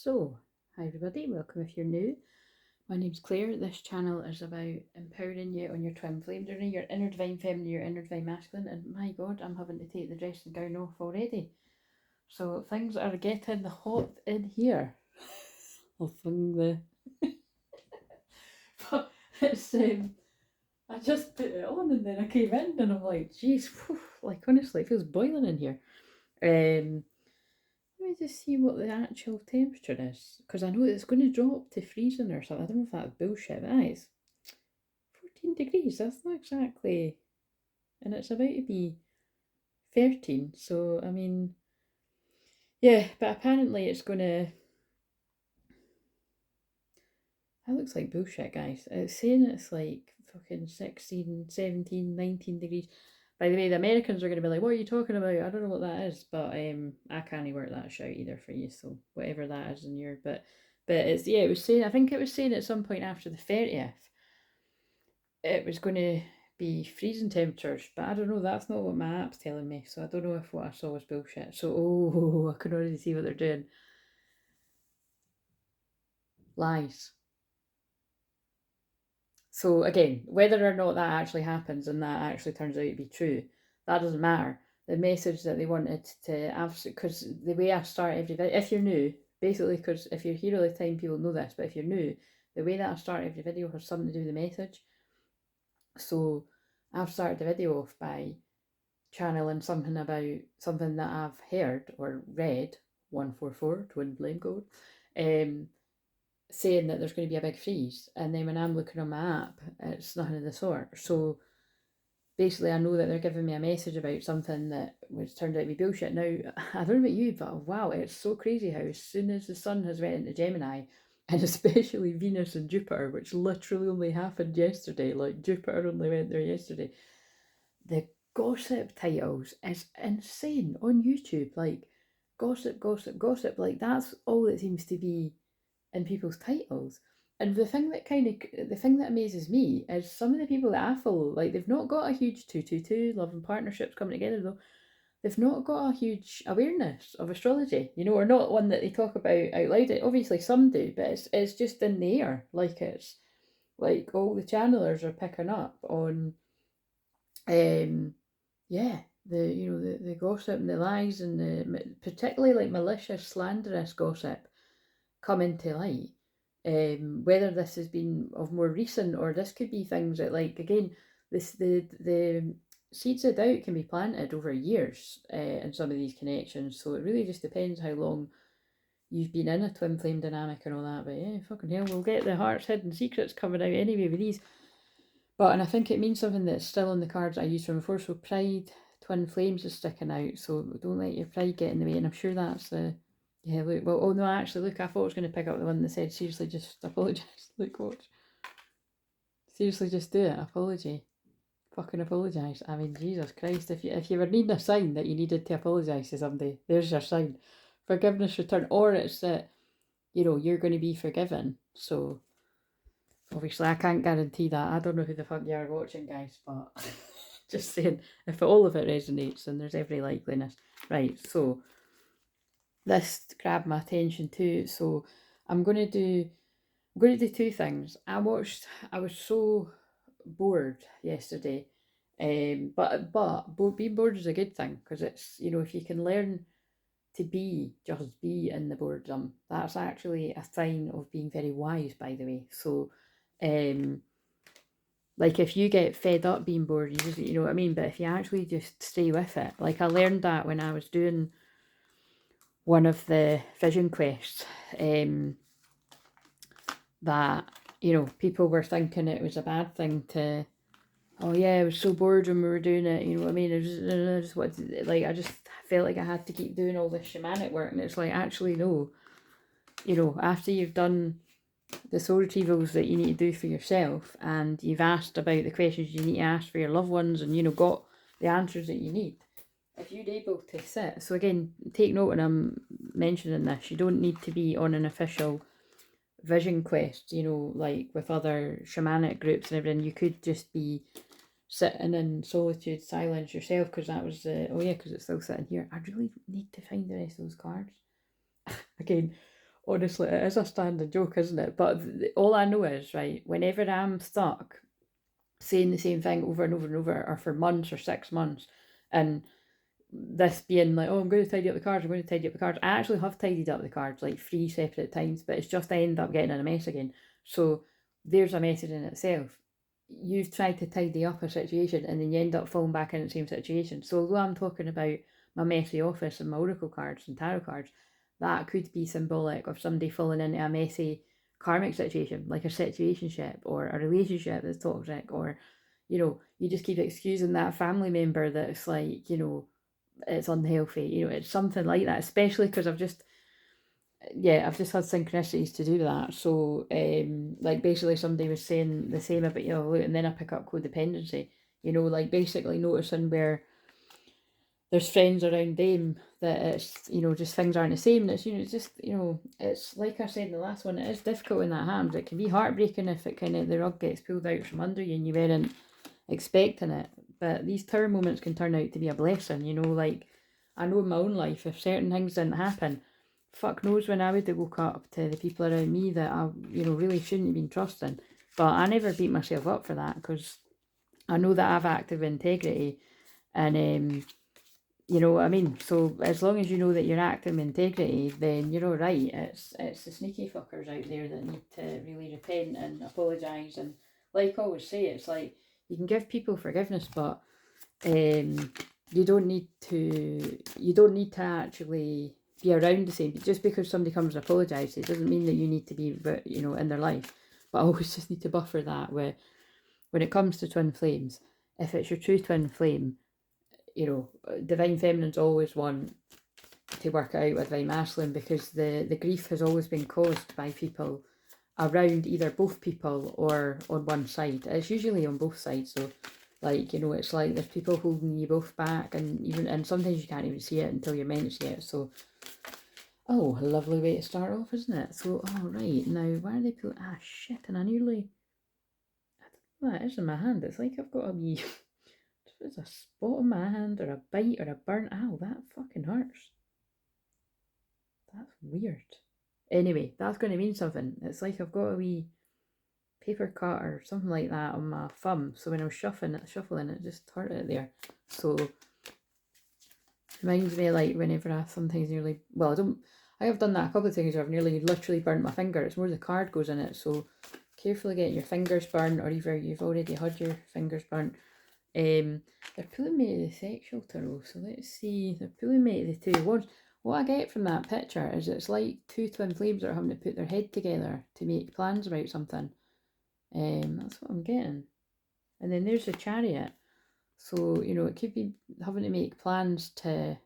So, hi everybody, welcome if you're new. My name's Claire. This channel is about empowering you on your twin flame journey, your inner divine feminine, your inner divine masculine, and my god, I'm having to take the dress and gown off already. So things are getting hot in here. I'll fling the... but it's, I just put it on and then I came in and I'm like, geez, like honestly, it feels boiling in here. Let me just see what the actual temperature is, because I know it's going to drop to freezing or something. I don't know if that's bullshit, but that is 14 degrees. That's not exactly, and it's about to be 13. So I mean, yeah, but apparently it's going to. That looks like bullshit, guys. It's saying it's like fucking 16, 17, 19 degrees. By the way, the Americans are going to be like, what are you talking about? I don't know what that is, but I can't work that shit out either for you, so whatever that is in your, but it's, yeah, it was saying, I think it was saying at some point after the 30th, it was going to be freezing temperatures, but I don't know, that's not what my app's telling me, so I don't know if what I saw was bullshit. So, oh, I can already see what they're doing. Lies. So again, whether or not that actually happens and that actually turns out to be true, that doesn't matter. The message that they wanted to have, because the way I start every video, if you're new, basically, because if you're here all the time, people know this, but if you're new, the way that I start every video has something to do with the message. So I've started the video off by channeling something about something that I've heard or read, 144, twin flame code, saying that there's going to be a big freeze, and then when I'm looking on my app, it's nothing of the sort. So basically, I know that they're giving me a message about something that was turned out to be bullshit. Now, I don't know about you, but wow, it's so crazy how as soon as the sun has went into Gemini, and especially Venus and Jupiter, which literally only happened yesterday, like Jupiter only went there yesterday, the gossip titles is insane on YouTube. Like, gossip, gossip, gossip. Like, that's all it seems to be in people's titles. And the thing that amazes me is some of the people that I follow, like they've not got a huge 222 love and partnerships coming together though. They've not got a huge awareness of astrology, or not one that they talk about out loud. Obviously some do, but it's just in the air. Like it's like all the channelers are picking up on yeah, the gossip and the lies and the particularly like malicious, slanderous gossip come into light. Whether this has been of more recent, or this could be things that, like, again, the seeds of doubt can be planted over years in some of these connections. So it really just depends how long you've been in a twin flame dynamic and all that. But yeah, fucking hell, we'll get the heart's hidden secrets coming out anyway with these. But and I think it means something that's still on the cards I used from before. So pride, twin flames is sticking out. So don't let your pride get in the way. And I'm sure that's the yeah, look, well, oh no, actually, look, I thought I was going to pick up the one that said, seriously, just apologise. Look, watch. Seriously, just do it. Apology. Fucking apologise. I mean, Jesus Christ, if you were needing a sign that you needed to apologise to somebody, there's your sign. Forgiveness return. Or it's that, you're going to be forgiven. So, obviously, I can't guarantee that. I don't know who the fuck you are watching, guys, but just saying, if all of it resonates, then there's every likeliness. Right, so this grabbed my attention too, so I'm going to do two things. I was so bored yesterday, but being bored is a good thing, because it's, if you can learn to just be in the boredom, that's actually a sign of being very wise, by the way. So like if you get fed up being bored, you just, you know what I mean, but if you actually just stay with it, like I learned that when I was doing one of the vision quests, that, people were thinking it was a bad thing to, oh yeah, I was so bored when we were doing it, you know what I mean? I just felt like I had to keep doing all this shamanic work, and it's like, actually, no. After you've done the soul retrievals that you need to do for yourself, and you've asked about the questions you need to ask for your loved ones, and, got the answers that you need, if you're able to sit, so again, take note when I'm mentioning this, you don't need to be on an official vision quest, like with other shamanic groups and everything. You could just be sitting in solitude, silence yourself, because that was because it's still sitting here. I really need to find the rest of those cards. Again, Honestly, it is a standing joke, isn't it? But all I know is, right, whenever I'm stuck saying the same thing over and over and over, or for months or 6 months, and this being like, oh, I'm going to tidy up the cards, I'm going to tidy up the cards. I actually have tidied up the cards like 3 separate times, but it's just I end up getting in a mess again. So there's a method in itself. You've tried to tidy up a situation and then you end up falling back in the same situation. So although I'm talking about my messy office and my oracle cards and tarot cards, that could be symbolic of somebody falling into a messy karmic situation, like a situationship or a relationship that's toxic, or, you just keep excusing that family member that's like, it's unhealthy, it's something like that, especially because I've just had synchronicities to do that. So like basically somebody was saying the same about, and then I pick up codependency, like basically noticing where there's friends around them that it's, just things aren't the same. And it's, it's just, it's like I said in the last one, it is difficult when that happens. It can be heartbreaking if it kind of, the rug gets pulled out from under you and you weren't expecting it. But these tower moments can turn out to be a blessing, like I know in my own life, if certain things didn't happen, fuck knows when I would have woke up to the people around me that I, really shouldn't have been trusting. But I never beat myself up for that because I know that I have active integrity, and you know what I mean? So as long as you know that you're acting with integrity, then you're all right. It's the sneaky fuckers out there that need to really repent and apologise. And like I always say, it's like you can give people forgiveness, but you don't need to actually be around the same. Just because somebody comes and apologises doesn't mean that you need to be, in their life. But I always just need to buffer that with when it comes to twin flames. If it's your true twin flame, divine feminine's always one to work out with divine masculine, because the grief has always been caused by people around either both people or on one side. It's usually on both sides, so like, it's like there's people holding you both back, and sometimes you can't even see it until you're meant to see it. So a lovely way to start off, isn't it? So right, now why are they put shit, and I don't know what that is in my hand. It's like I've got a wee there's a spot on my hand, or a bite, or a burn. Ow, that fucking hurts. That's weird. Anyway, that's going to mean something. It's like I've got a wee paper cut or something like that on my thumb. So when I was shuffling, it just hurt it there. So reminds me like whenever I sometimes nearly, I have done that a couple of times where I've nearly literally burnt my finger. It's more the card goes in it. So carefully getting your fingers burnt, or either you've already had your fingers burnt. They're pulling me to the sexual tarot, so let's see. They're pulling me to the 2 of Wands. What I get from that picture is it's like 2 twin flames that are having to put their head together to make plans about something. That's what I'm getting. And then there's the Chariot. So, it could be having to make plans to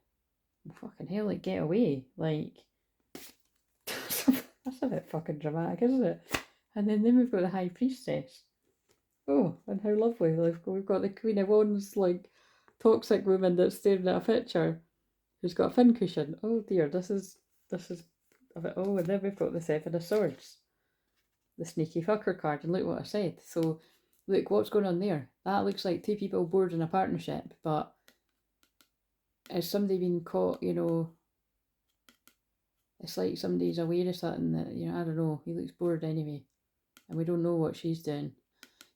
fucking hell, like get away. Like that's a bit fucking dramatic, isn't it? And then we've got the High Priestess. Oh, and how lovely. We've got the Queen of Wands, like, toxic woman that's staring at a picture who's got a fin cushion. Oh dear, this is a bit, and then we've got the Seven of Swords. The sneaky fucker card, and look what I said. So, look, what's going on there? That looks like 2 people bored in a partnership, but has somebody been caught, it's like somebody's aware of something that, I don't know, he looks bored anyway, and we don't know what she's doing.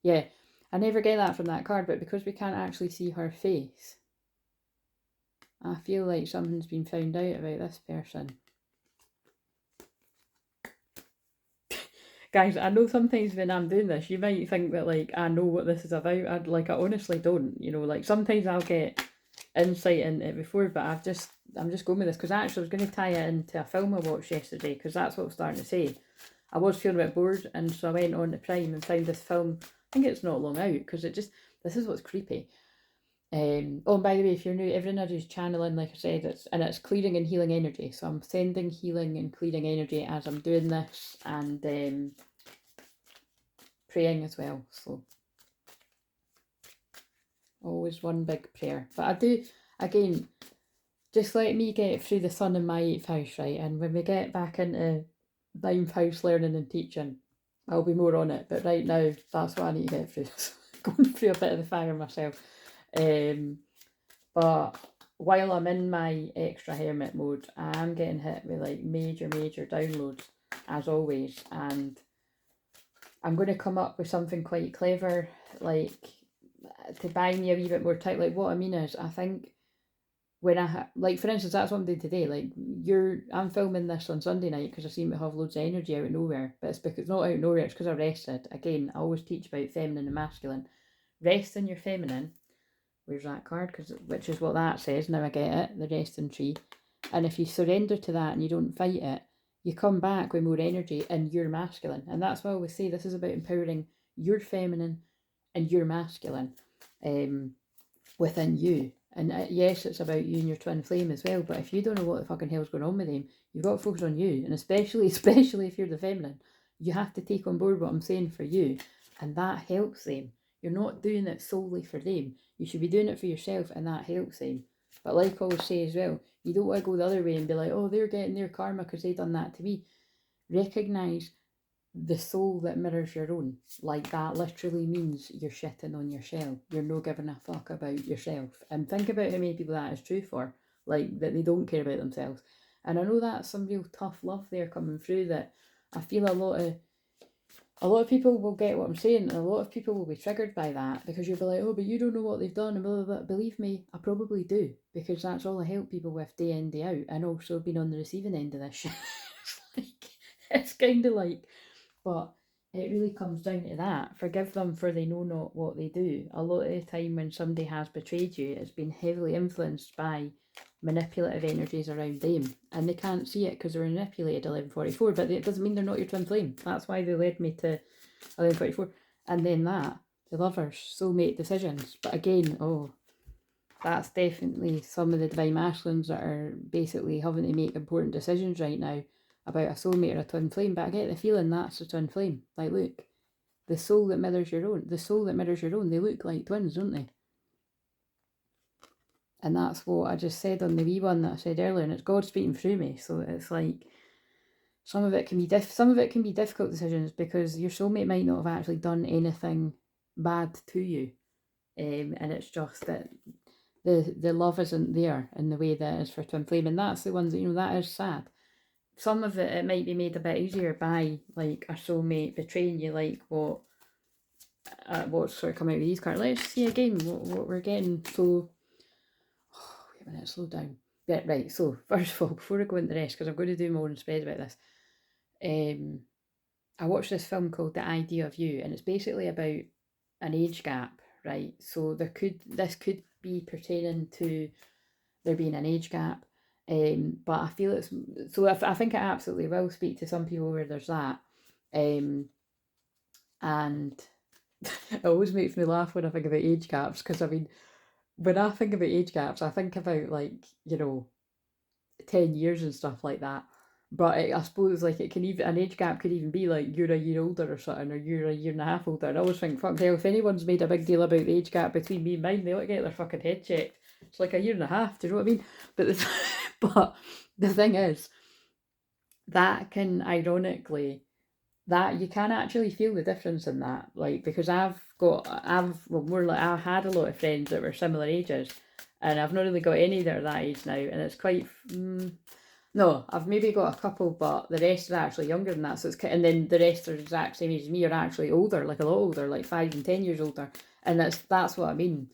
Yeah, I never get that from that card, but because we can't actually see her face, I feel like something's been found out about this person. Guys, I know sometimes when I'm doing this, you might think that, like, I know what this is about. I honestly don't, like, sometimes I'll get insight into it before, but I'm just going with this, because actually I was going to tie it into a film I watched yesterday, because that's what I was starting to say. I was feeling a bit bored, and so I went on to Prime and found this film. I think it's not long out, because this is what's creepy. And by the way, if you're new, everything I do is channeling, like I said, it's clearing and healing energy. So I'm sending healing and clearing energy as I'm doing this, and praying as well. So always one big prayer. But I do, again, just let me get through the sun in my 8th house, right? And when we get back into 9th house learning and teaching, I'll be more on it. But right now, that's what I need to get through. Going through a bit of the fire myself. But while I'm in my extra hermit mode, I am getting hit with like major downloads. as always. And I'm going to come up with something quite clever, like, to buy me a wee bit more time. Like, what I mean is, I think when like, for instance, that's what I'm doing today. Like, I'm filming this on Sunday night because I seem to have loads of energy out of nowhere. But it's because, not out of nowhere, it's because I rested. Again, I always teach about feminine and masculine. Rest in your feminine. Where's that card? Which is what that says. Now I get it. The resting tree. And if you surrender to that and you don't fight it, you come back with more energy and you're masculine. And that's why I always say this is about empowering your feminine and your masculine within you. And yes, it's about you and your twin flame as well. But if you don't know what the fucking hell's going on with them, you've got to focus on you. And especially if you're the feminine, you have to take on board what I'm saying for you. And that helps them. You're not doing it solely for them. You should be doing it for yourself, and that helps them. But like I always say as well, you don't want to go the other way and be like, oh, they're getting their karma because they done that to me. Recognise the soul that mirrors your own. Like, that literally means you're shitting on yourself. You're no giving a fuck about yourself. And think about how many people that is true for. Like, that they don't care about themselves. And I know that's some real tough love there coming through, that I feel a lot of people will get what I'm saying, and a lot of people will be triggered by that, because you'll be like, oh, but you don't know what they've done, and blah, blah, blah. Believe me, I probably do, because that's all I help people with day in, day out, and also been on the receiving end of this shit. It's kind of like, but it really comes down to that. Forgive them, for they know not what they do. A lot of the time when somebody has betrayed you, it's been heavily influenced by manipulative energies around them, and they can't see it because they're manipulated 1144, but it doesn't mean they're not your twin flame. That's why they led me to 1144. And then the lovers, soulmate decisions. But again, that's definitely some of the divine masculines that are basically having to make important decisions right now about a soulmate or a twin flame. But I get the feeling that's a twin flame. Like, look, the soul that mirrors your own, they look like twins, don't they? And that's what I just said on the wee one that I said earlier, and it's God speaking through me. So it's like, some of it can be difficult decisions, because your soulmate might not have actually done anything bad to you, and it's just that the love isn't there in the way that it is for twin flame, and that's the ones that, that is sad. Some of it might be made a bit easier by, like, a soulmate betraying you, like what's sort of come out of these cards. Let's see again what we're getting. So, wait a minute, slow down. Yeah, right. So first of all, before I go into the rest, because I'm going to do my own spread about this, I watched this film called The Idea of You, and it's basically about an age gap, right? So this could be pertaining to there being an age gap, but I feel it's, so I think it absolutely will speak to some people where there's that, and it always makes me laugh when I think about age gaps, because I mean, when I think about age gaps, I think about, like, 10 years and stuff like that. But I suppose, like, it can even, an age gap could even be like you're a year older or something, or you're a year and a half older. And I always think, fuck hell, if anyone's made a big deal about the age gap between me and mine, they ought to get their fucking head checked. It's like a year and a half, do you know what I mean? But the thing is, that can ironically, that you can actually feel the difference in that, like, because I had a lot of friends that were similar ages, and I've not really got any that are that age now, and it's quite, no, I've maybe got a couple, but the rest are actually younger than that, so it's, and then the rest are the exact same age as me, are actually older, like a lot older, like 5 and 10 years older, and that's what I mean.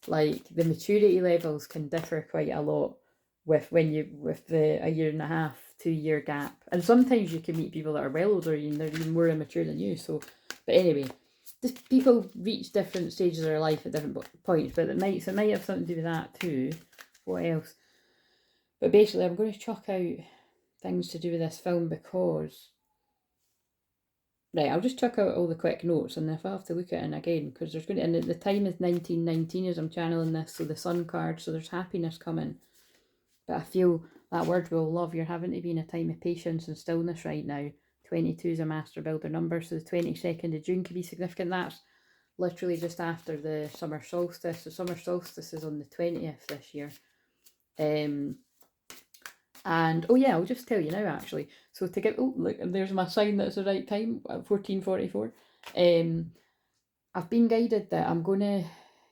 Like, the maturity levels can differ quite a lot with a year and a half, 2 year gap. And sometimes you can meet people that are well older and they're even more immature than you. So, but anyway, just people reach different stages of their life at different points, but it might have something to do with that too. What else? But basically, I'm going to chuck out things to do with this film, because, right, I'll just chuck out all the quick notes, and if I have to look at it again, because there's going to, and the time is 1919 as I'm channeling this, so the sun card, so there's happiness coming. But I feel that word will love, you're having to be in a time of patience and stillness right now. 22 is a master builder number, so the 22nd of June could be significant. That's literally just after the summer solstice. The summer solstice is on the 20th this year. And oh yeah, I'll just tell you now actually. So to get, oh look, there's my sign that's the right time at 14:44. I've been guided that I'm going to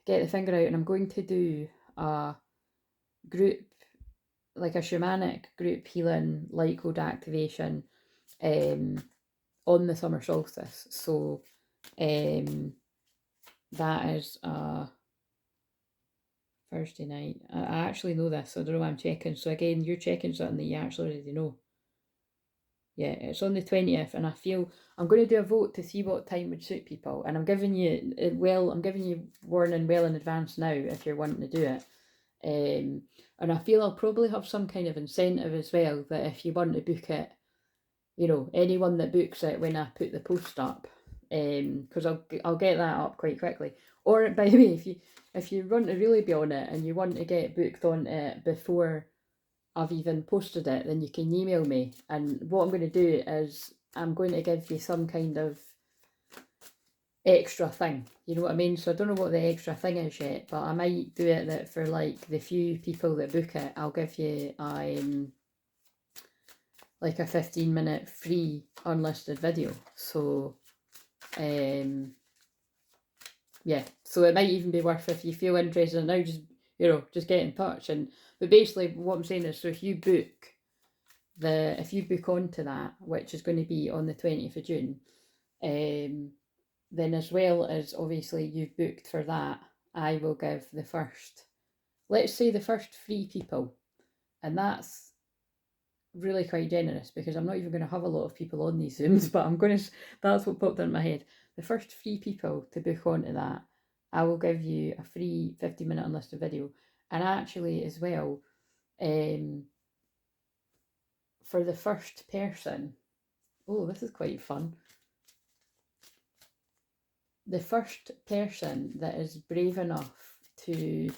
get the finger out and I'm going to do a group, like a shamanic group healing light code activation on the summer solstice. So that is Thursday night. I actually know this, so I don't know why I'm checking. So again, you're checking something that you actually already know. Yeah, it's on the 20th, and I feel I'm going to do a vote to see what time would suit people, and I'm giving you warning well in advance now if you're wanting to do it. And I feel I'll probably have some kind of incentive as well, that if you want to book it, you know, anyone that books it when I put the post up, because I'll get that up quite quickly. Or by the way, if you want to really be on it and you want to get booked on it before I've even posted it, then you can email me. And what I'm going to do is I'm going to give you some kind of extra thing, you know what I mean? So I don't know what the extra thing is yet, but I might do it that for like the few people that book it, I'll give you like a 15-minute free unlisted video. So yeah, so it might even be worth, if you feel interested now, just, you know, just get in touch. But basically what I'm saying is, so if you book onto that, which is going to be on the 20th of June, then as well as obviously you've booked for that, I will give the first, let's say the first 3 people, and that's really quite generous because I'm not even going to have a lot of people on these Zooms, but that's what popped in my head. The first 3 people to book onto that, I will give you a free 50-minute unlisted video. And actually as well, for the first person, oh, this is quite fun. The first person that is brave enough to,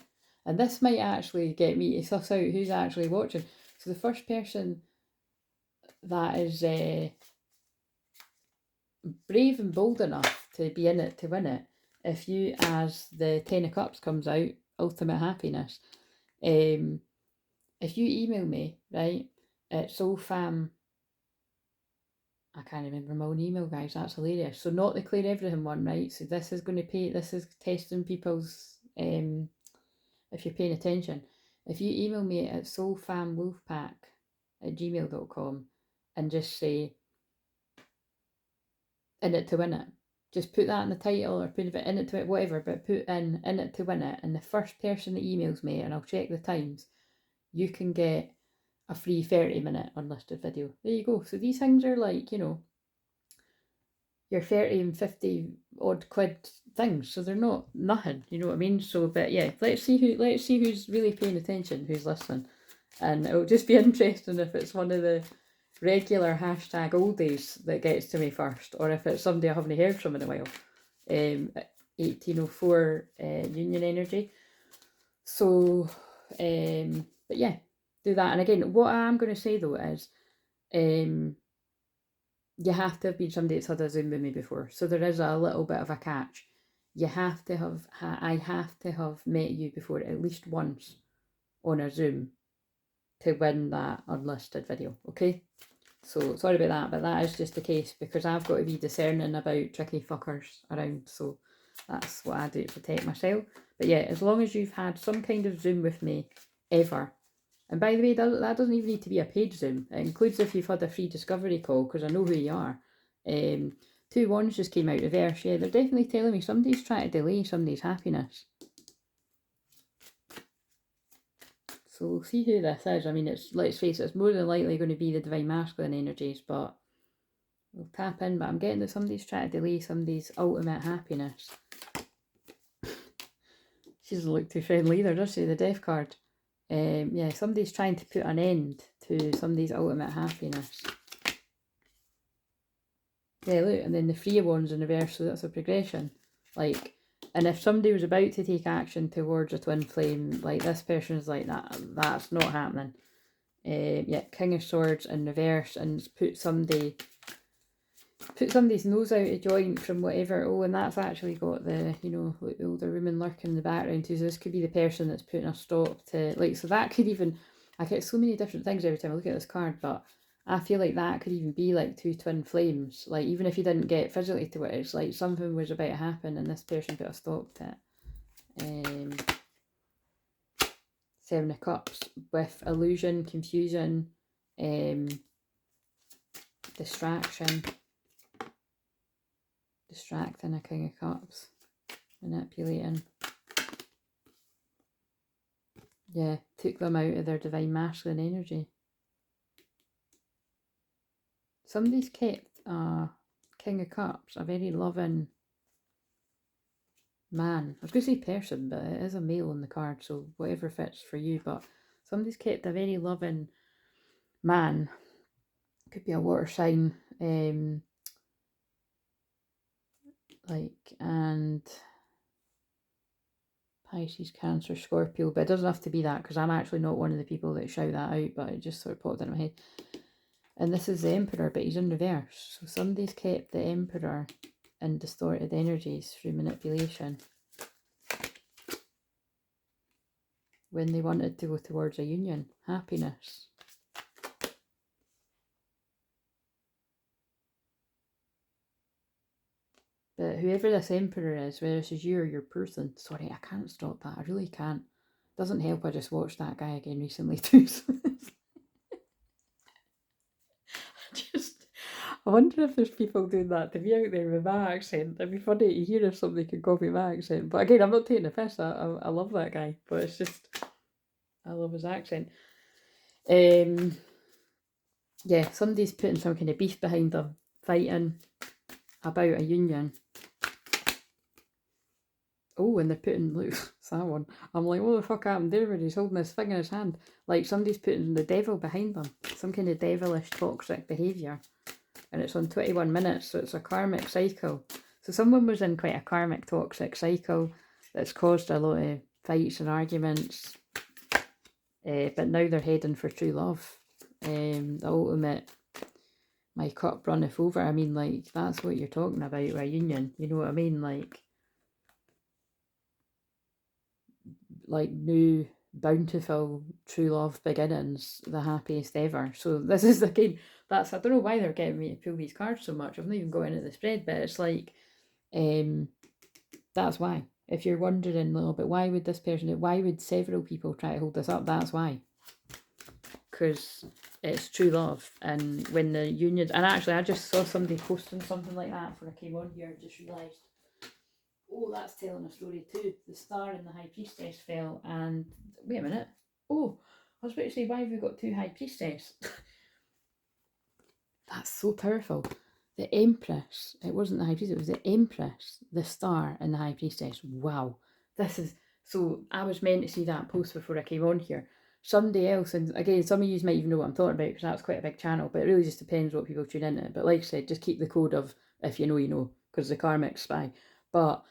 and this might actually get me to suss out who's actually watching. So the first person that is brave and bold enough to be in it to win it, if you, as the 10 of Cups comes out, ultimate happiness, if you email me, right, at soulfam, I can't remember my own email, guys, that's hilarious. So not the clair-everything one, right? So this is testing people's, if you're paying attention. If you email me at soulfamwolfpack@gmail.com and just say, in it to win it, just put that in the title or put it in it to it, whatever, but put in it to win it, and the first person that emails me, and I'll check the times, you can get a free 30-minute unlisted video. There you go. So these things are like, you know, your 30 and 50 odd quid things, so they're not nothing, you know what I mean? So, but yeah, let's see who's really paying attention, who's listening, and it'll just be interesting if it's one of the regular hashtag oldies that gets to me first, or if it's somebody I haven't heard from in a while. 1804 Union Energy. So but yeah, do that. And again, what I'm going to say though is you have to have been somebody that's had a Zoom with me before. So there is a little bit of a catch. You have to have, I have to have met you before at least once on a Zoom to win that unlisted video, okay? So sorry about that, but that is just the case because I've got to be discerning about tricky fuckers around. So that's what I do to protect myself. But yeah, as long as you've had some kind of Zoom with me ever, and by the way, that doesn't even need to be a paid Zoom. It includes if you've had a free discovery call, because I know who you are. 2 ones just came out reverse. Yeah, they're definitely telling me somebody's trying to delay somebody's happiness. So we'll see who this is. I mean, let's face it, it's more than likely going to be the divine masculine energies, but we'll tap in. But I'm getting that somebody's trying to delay somebody's ultimate happiness. She doesn't look too friendly either, does she? The death card. Yeah, somebody's trying to put an end to somebody's ultimate happiness. Yeah, look, and then the 3 of Wands in reverse, so that's a progression. Like, and if somebody was about to take action towards a twin flame, like this person's like, that's not happening. Yeah, King of Swords in reverse, and put somebody's nose out of joint from whatever. Oh, and that's actually got the, you know, the older woman lurking in the background too. So this could be the person that's putting a stop to, like, so that could even, I get so many different things every time I look at this card, but I feel like that could even be like 2 twin flames. Like, even if you didn't get physically to it, it's like something was about to happen and this person put a stop to it. 7 of Cups with illusion, confusion, distraction, distracting a King of Cups, manipulating. Yeah, took them out of their divine masculine energy. Somebody's kept a King of Cups, a very loving man. I was going to say person, but it is a male on the card, so whatever fits for you. But somebody's kept a very loving man. Could be a water sign, and Pisces, Cancer, Scorpio, but it doesn't have to be that because I'm actually not one of the people that shout that out, but it just sort of popped into my head. And this is the Emperor, but he's in reverse. So somebody's kept the Emperor in distorted energies through manipulation when they wanted to go towards a union, happiness. But whoever this Emperor is, whether this is you or your person, sorry, I can't stop that. I really can't. Doesn't help I just watched that guy again recently too. So I wonder if there's people doing that to me out there with my accent. It'd be funny to hear if somebody could copy my accent. But again, I'm not taking the piss. I love that guy. But it's just, I love his accent. Yeah, somebody's putting some kind of beef behind them, fighting about a union. Oh, and they're putting, look, it's that one. I'm like, what the fuck happened there when he's holding his thing in his hand? Like somebody's putting the devil behind them. Some kind of devilish toxic behaviour. And it's on 21 minutes, so it's a karmic cycle. So someone was in quite a karmic toxic cycle that's caused a lot of fights and arguments. But now they're heading for true love. The ultimate, my cup runneth over. I mean, like, that's what you're talking about with a union. You know what I mean? Like new, bountiful, true love beginnings, the happiest ever. So this is, again, that's, I don't know why they're getting me to pull these cards so much. I've not even got into the spread, but it's like, that's why. If you're wondering a little bit, why would this person, why would several people try to hold this up? That's why. Because it's true love. And when the unions, and actually I just saw somebody posting something like that before I came on here, I just realised, oh, that's telling a story too. The star and the high priestess fell, and wait a minute. Oh, I was about to say, why have we got two high priestess? That's so powerful. The Empress, it wasn't the high priestess, it was the Empress, the star, and the high priestess. Wow. This is, so I was meant to see that post before I came on here. Somebody else, and again, some of you might even know what I'm talking about because that's quite a big channel, but it really just depends what people tune into. But like I said, just keep the code of if you know, you know, because the karmic spy. But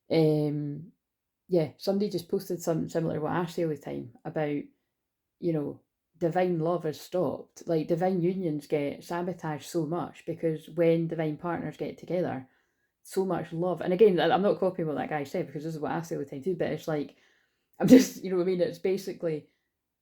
yeah, somebody just posted something similar to what I say all the time about, you know, divine love has stopped. Like divine unions get sabotaged so much because when divine partners get together, so much love. And again, I'm not copying what that guy said because this is what I say all the time too, but it's like, I'm just, you know what I mean? It's basically,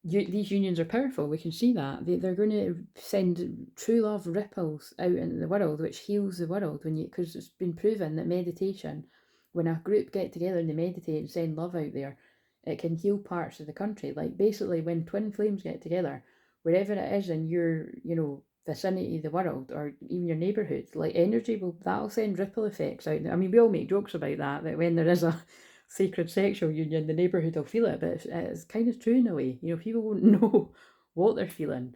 these unions are powerful. We can see that. They're going to send true love ripples out into the world, which heals the world when you, because it's been proven that meditation, when a group get together and they meditate and send love out there, it can heal parts of the country. Like basically when twin flames get together, wherever it is in your, you know, vicinity of the world or even your neighbourhood, like energy will, that'll send ripple effects out there. I mean, we all make jokes about that when there is a sacred sexual union, the neighbourhood will feel it, but it's kind of true in a way. You know, people won't know what they're feeling,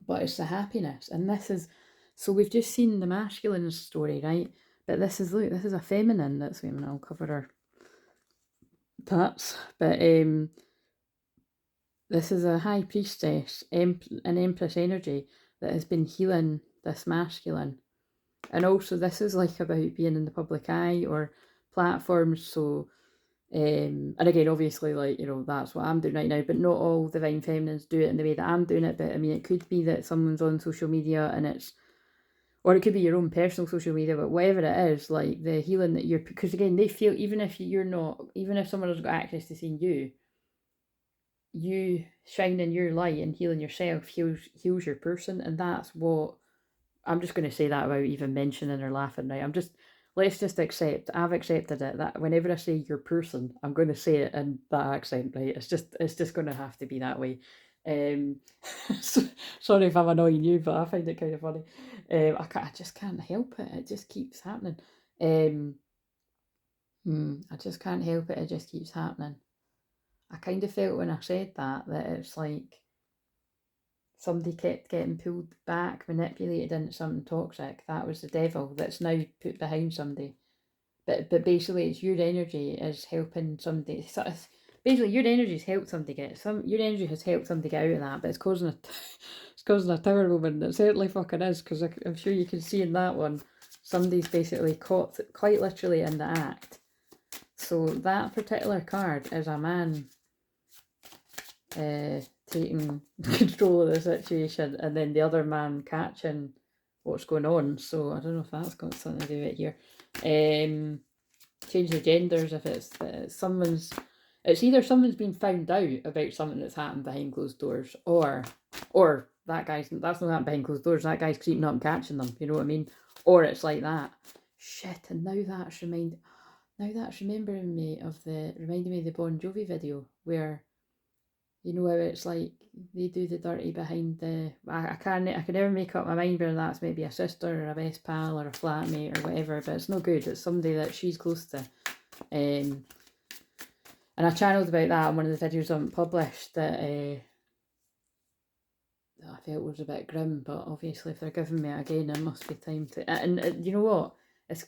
but it's the happiness. And this is, so we've just seen the masculine story, right? But this is, look, this is a feminine. That's when I'll cover her tats. But this is a high priestess, an empress energy that has been healing this masculine. And also this is like about being in the public eye or platforms. So and again, obviously, like, you know, that's what I'm doing right now, but not all divine feminines do it in the way that I'm doing it. But I mean, it could be that someone's on social media and it's, or it could be your own personal social media, but whatever it is, like the healing that you're, because again, they feel, even if you're not, even if someone has got access to seeing you shining your light and healing yourself heals your person. And that's what, I'm just going to say that without even mentioning or laughing, right? Let's just accept, I've accepted it, that whenever I say your person, I'm going to say it in that accent, right? It's just going to have to be that way. Sorry if I'm annoying you, but I find it kind of funny. I just can't help it. It just keeps happening. I just can't help it. It just keeps happening. I kind of felt when I said that it's like somebody kept getting pulled back, manipulated into something toxic. That was the devil that's now put behind somebody. But basically, it's your energy is helping somebody. Basically, your energy's helped somebody get your energy has helped somebody get out of that, but it's causing it's causing a tower moment. It certainly fucking is, because I'm sure you can see in that one, somebody's basically caught quite literally in the act. So that particular card is a man taking control of the situation, and then the other man catching what's going on. So I don't know if that's got something to do with it here. Change the genders if it's either someone's been found out about something that's happened behind closed doors, or that's not happening behind closed doors, that guy's creeping up and catching them, you know what I mean? Or it's like that. Shit, and now that's reminding me of the Bon Jovi video where, you know how it's like they do the dirty behind the. I can never make up my mind whether that's maybe a sister or a best pal or a flatmate or whatever, but it's no good. It's somebody that she's close to. And I channeled about that in one of the videos I haven't published that I felt was a bit grim, but obviously if they're giving me it again, it must be time to. And you know what? It's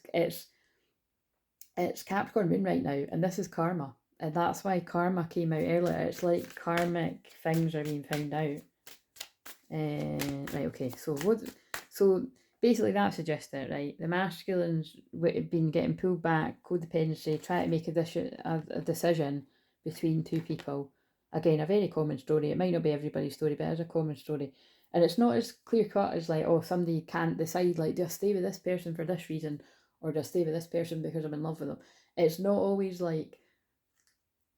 Capricorn moon right now, and this is karma. And that's why karma came out earlier. It's like karmic things are being found out. Right, okay. So basically that suggests it, right? The masculines have been getting pulled back, codependency, trying to make a decision between two people. Again, a very common story. It might not be everybody's story, but it's a common story. And it's not as clear cut as like, oh, somebody can't decide, like, do I stay with this person for this reason, or do I stay with this person because I'm in love with them? It's not always like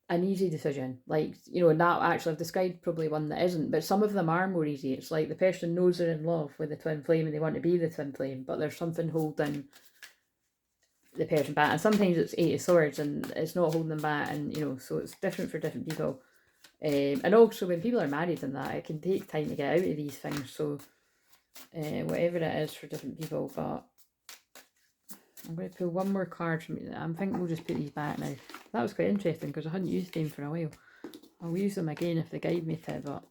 an easy decision, like, you know. And that actually I've described probably one that isn't, but some of them are more easy. It's like the person knows they're in love with the twin flame and they want to be the twin flame, but there's something holding the person back, and sometimes it's 8 of swords and it's not holding them back, and you know, so it's different for different people. And also when people are married and that, it can take time to get out of these things, so whatever it is for different people. But I'm going to pull one more card from it. I'm thinking we'll just put these back now. That was quite interesting because I hadn't used them for a while. I'll use them again if they guide me to it, but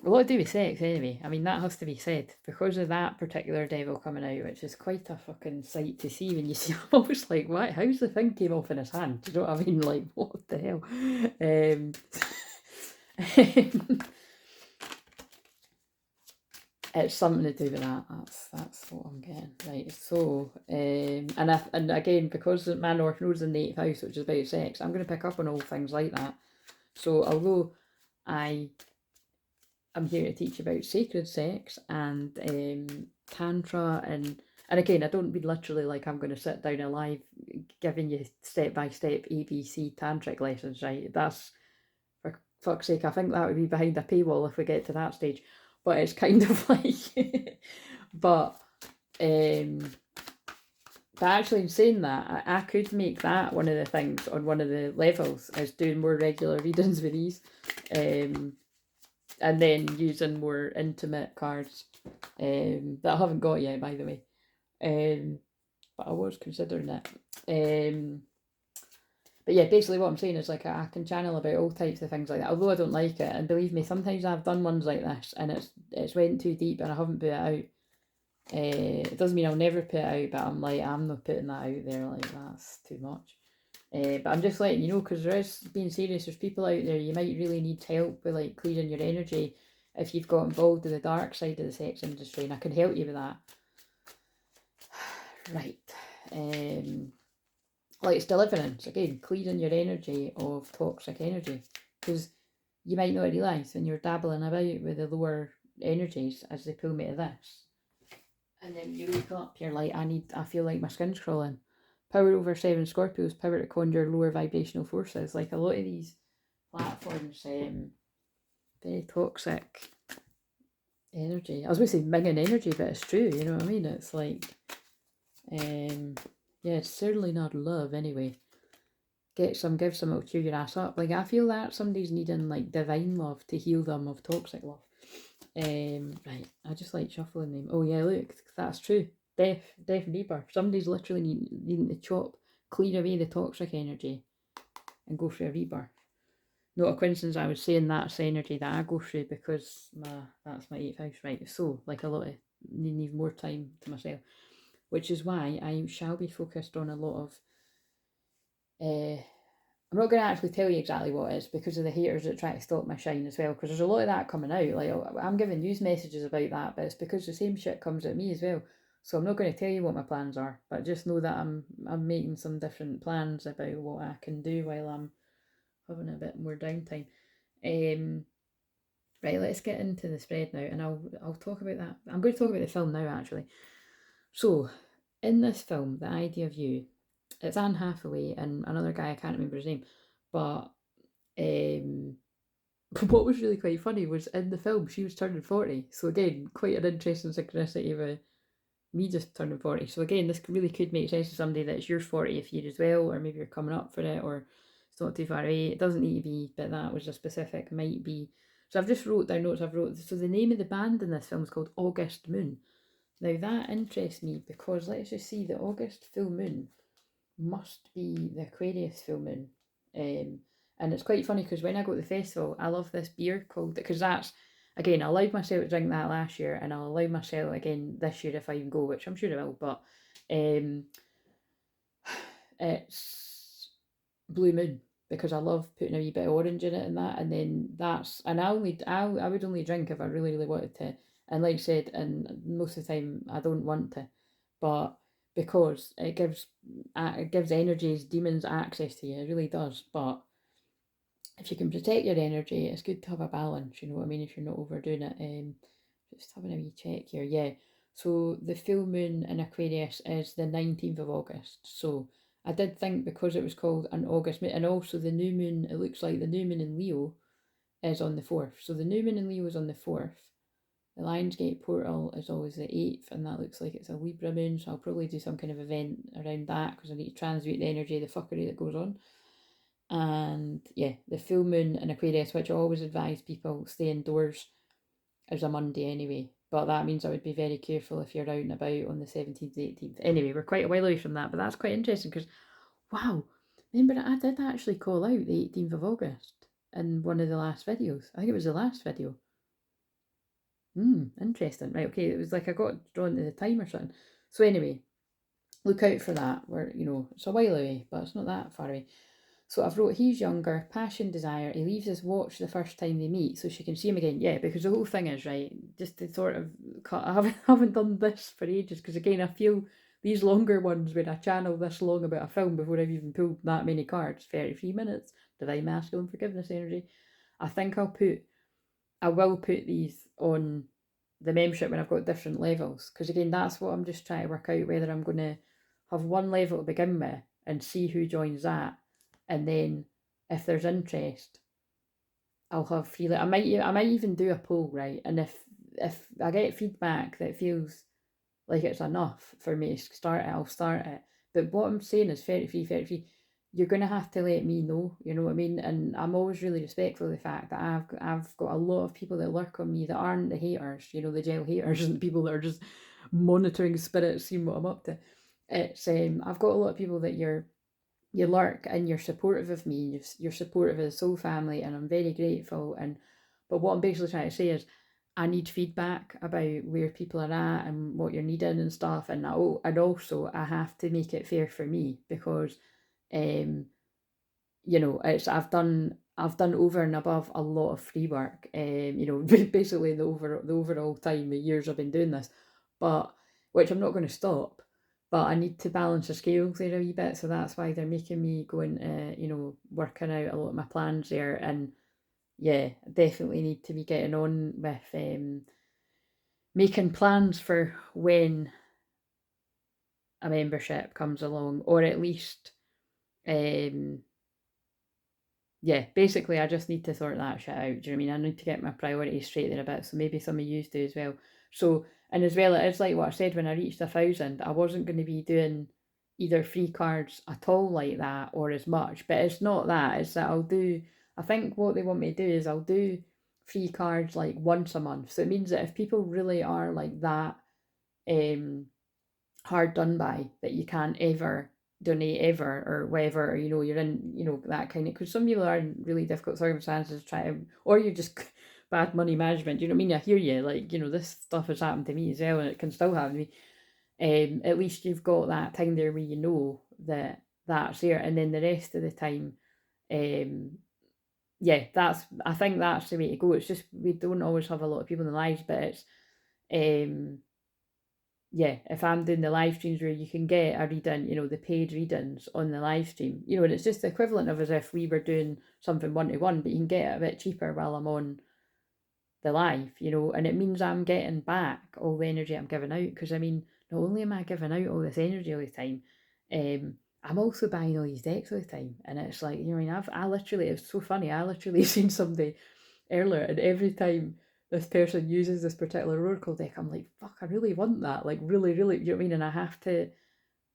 a lot to do with sex anyway. I mean, that has to be said, because of that particular devil coming out, which is quite a fucking sight to see when you see him. I was like, what? How's the thing came off in his hand? Do you know what I mean? Like, what the hell? It's something to do with that. That's what I'm getting. Right, so and again, because my North Node's in the 8th house, which is about sex, I'm going to pick up on all things like that. So although I'm here to teach about sacred sex and tantra, and again, I don't mean literally like I'm going to sit down alive giving you step-by-step ABC tantric lessons, right? That's, for fuck's sake, I think that would be behind a paywall if we get to that stage. But it's kind of like, but actually in saying that, I could make that one of the things on one of the levels, is doing more regular readings with these, and then using more intimate cards that I haven't got yet, by the way, but I was considering it. But yeah, basically what I'm saying is, like, I can channel about all types of things like that, although I don't like it. And believe me, sometimes I've done ones like this and it's went too deep and I haven't put it out. It doesn't mean I'll never put it out, but I'm like, I'm not putting that out there, like, that's too much. But I'm just letting you know, because there is, being serious, there's people out there, you might really need help with like clearing your energy if you've got involved in the dark side of the sex industry, and I can help you with that. Right. Like, it's deliverance, again, clearing your energy of toxic energy, because you might not realise when you're dabbling about with the lower energies as they pull me to this, and then you wake up, you're like, I feel like my skin's crawling. Power over 7 Scorpios, power to conjure lower vibrational forces. Like, a lot of these platforms, very toxic energy. I was going to say minging energy, but it's true, you know what I mean? It's like, yeah, it's certainly not love anyway. give some, it'll cheer your ass up. Like, I feel that somebody's needing like divine love to heal them of toxic love. Right, I just like shuffling them. Oh yeah, look, that's true. Death rebirth. Somebody's literally needing to clear away the toxic energy and go through a rebirth. Not a coincidence I was saying that's energy that I go through, because that's my 8th house, right? So, like, a lot of need more time to myself, which is why I shall be focused on a lot of I'm not going to actually tell you exactly what it is, because of the haters that try to stop my shine as well, because there's a lot of that coming out. Like, I'm giving news messages about that, but it's because the same shit comes at me as well. So I'm not going to tell you what my plans are, but just know that I'm making some different plans about what I can do while I'm having a bit more downtime. Right, let's get into the spread now, and I'll talk about that. I'm going to talk about the film now, actually. So, in this film, the idea of you, it's Anne Hathaway and another guy, I can't remember his name, but what was really quite funny was, in the film she was turning 40. So again, quite an interesting synchronicity of me just turning 40. So again, this really could make sense to somebody that's your 40th year as well, or maybe you're coming up for it, or it's not too far away. It doesn't need to be, but that was a specific, might be. So I've just wrote down notes. So the name of the band in this film is called August Moon. Now that interests me, because let's just see, the August full moon must be the Aquarius full moon. And it's quite funny, because when I go to the festival, I love this beer called, because that's, again, I allowed myself to drink that last year, and I'll allow myself again this year if I even go, which I'm sure I will, but it's Blue Moon, because I love putting a wee bit of orange in it and that, and then I would only drink if I really, really wanted to. And like I said, and most of the time I don't want to, but because it gives energies, demons access to you, it really does. But if you can protect your energy, it's good to have a balance, you know what I mean, if you're not overdoing it. Just having a wee check here, yeah. So the full moon in Aquarius is the 19th of August. So I did think, because it was called an August moon, and also the new moon, it looks like the new moon in Leo is on the 4th. So the new moon in Leo is on the 4th. The Lionsgate portal is always the 8th, and that looks like it's a Libra moon, so I'll probably do some kind of event around that, because I need to transmute the energy of the fuckery that goes on. And yeah, the full moon in Aquarius, which I always advise people stay indoors, is a Monday anyway. But that means I would be very careful if you're out and about on the 17th, 18th. Anyway, we're quite a while away from that, but that's quite interesting, because, wow, remember I did actually call out the 18th of August in one of the last videos. I think it was the last video. Interesting. Right, okay, it was like I got drawn to the time or something. So anyway, look out for that. It's a while away, but it's not that far away. So I've wrote, he's younger, passion, desire. He leaves his watch the first time they meet, so she can see him again. Yeah, because the whole thing is, right, just to sort of cut, I haven't done this for ages, because again, I feel these longer ones, when I channel this long about a film before I've even pulled that many cards, 33 minutes, divine masculine forgiveness energy, I think I will put these on the membership when I've got different levels, because again, that's what I'm just trying to work out, whether I'm going to have one level to begin with and see who joins that, and then if there's interest, I'll have free. I might even do a poll, right? And if I get feedback that feels like it's enough for me to start it, I'll start it. But what I'm saying is 33. You're gonna have to let me know, you know what I mean? And I'm always really respectful of the fact that I've got a lot of people that lurk on me that aren't the haters, the gel haters, and the people that are just monitoring spirits, seeing what I'm up to. It's I've got a lot of people that you lurk, and you're supportive of me, you're supportive of the soul family, and I'm very grateful. But what I'm basically trying to say is, I need feedback about where people are at and what you're needing and stuff, and also I have to make it fair for me, because it's I've done over and above a lot of free work, basically the overall time, the years I've been doing this, but which I'm not going to stop. But I need to balance the scales there a wee bit, so that's why they're making me go into, working out a lot of my plans there. And yeah, definitely need to be getting on with making plans for when a membership comes along, or at least, yeah, basically I just need to sort that shit out. Do you know what I mean? I need to get my priorities straight there a bit, so maybe some of you do as well. So, and as well, it is like what I said, when I reached 1,000, I wasn't going to be doing, either free cards at all like that or as much, but it's not that. It's that I think what they want me to do is I'll do free cards like once a month. So it means that if people really are like that hard done by, that you can't ever donate ever or whatever, or you're in, that kind of, because some people are in really difficult circumstances, or you're just bad money management. Do you know what I mean? I hear you. Like, this stuff has happened to me as well, and it can still happen to me. At least you've got that time there where you know that that's there, and then the rest of the time, yeah, I think that's the way to go. It's just we don't always have a lot of people in the lives, but it's yeah, if I'm doing the live streams where you can get a reading, the paid readings on the live stream, and it's just the equivalent of as if we were doing something one-to-one, but you can get it a bit cheaper while I'm on the live, and it means I'm getting back all the energy I'm giving out, because not only am I giving out all this energy all the time, I'm also buying all these decks all the time, and it's like, I literally, it's so funny, I literally seen somebody earlier, and every time this person uses this particular oracle deck, I'm like, fuck, I really want that, like really, really, you know what I mean? And I have to,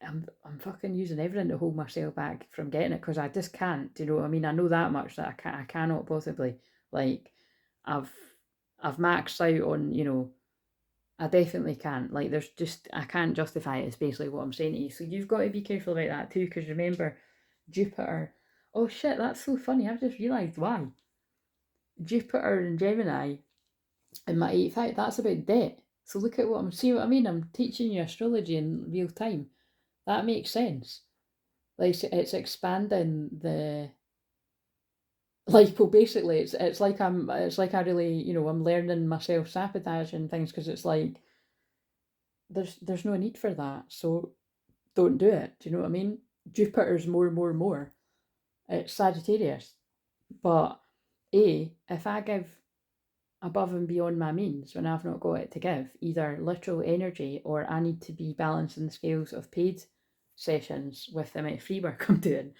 I'm fucking using everything to hold myself back from getting it, because I just can't, you know what I mean? I know that much, that I cannot possibly, like, I've maxed out on, I definitely can't, like, there's just, I can't justify it, is basically what I'm saying to you. So you've got to be careful about that too, because remember, Jupiter, oh shit, that's so funny, I've just realised why. Jupiter and Gemini in my 8th house, that's about debt. So look at see what I mean? I'm teaching you astrology in real time. That makes sense. Like, it's expanding the, like, well, basically it's like I really, I'm learning myself sabotage and things, because it's like there's no need for that. So don't do it. Do you know what I mean? Jupiter's more. It's Sagittarius. But if I give above and beyond my means when I've not got it to give, either literal energy, or I need to be balancing the scales of paid sessions with the amount of free work I'm doing,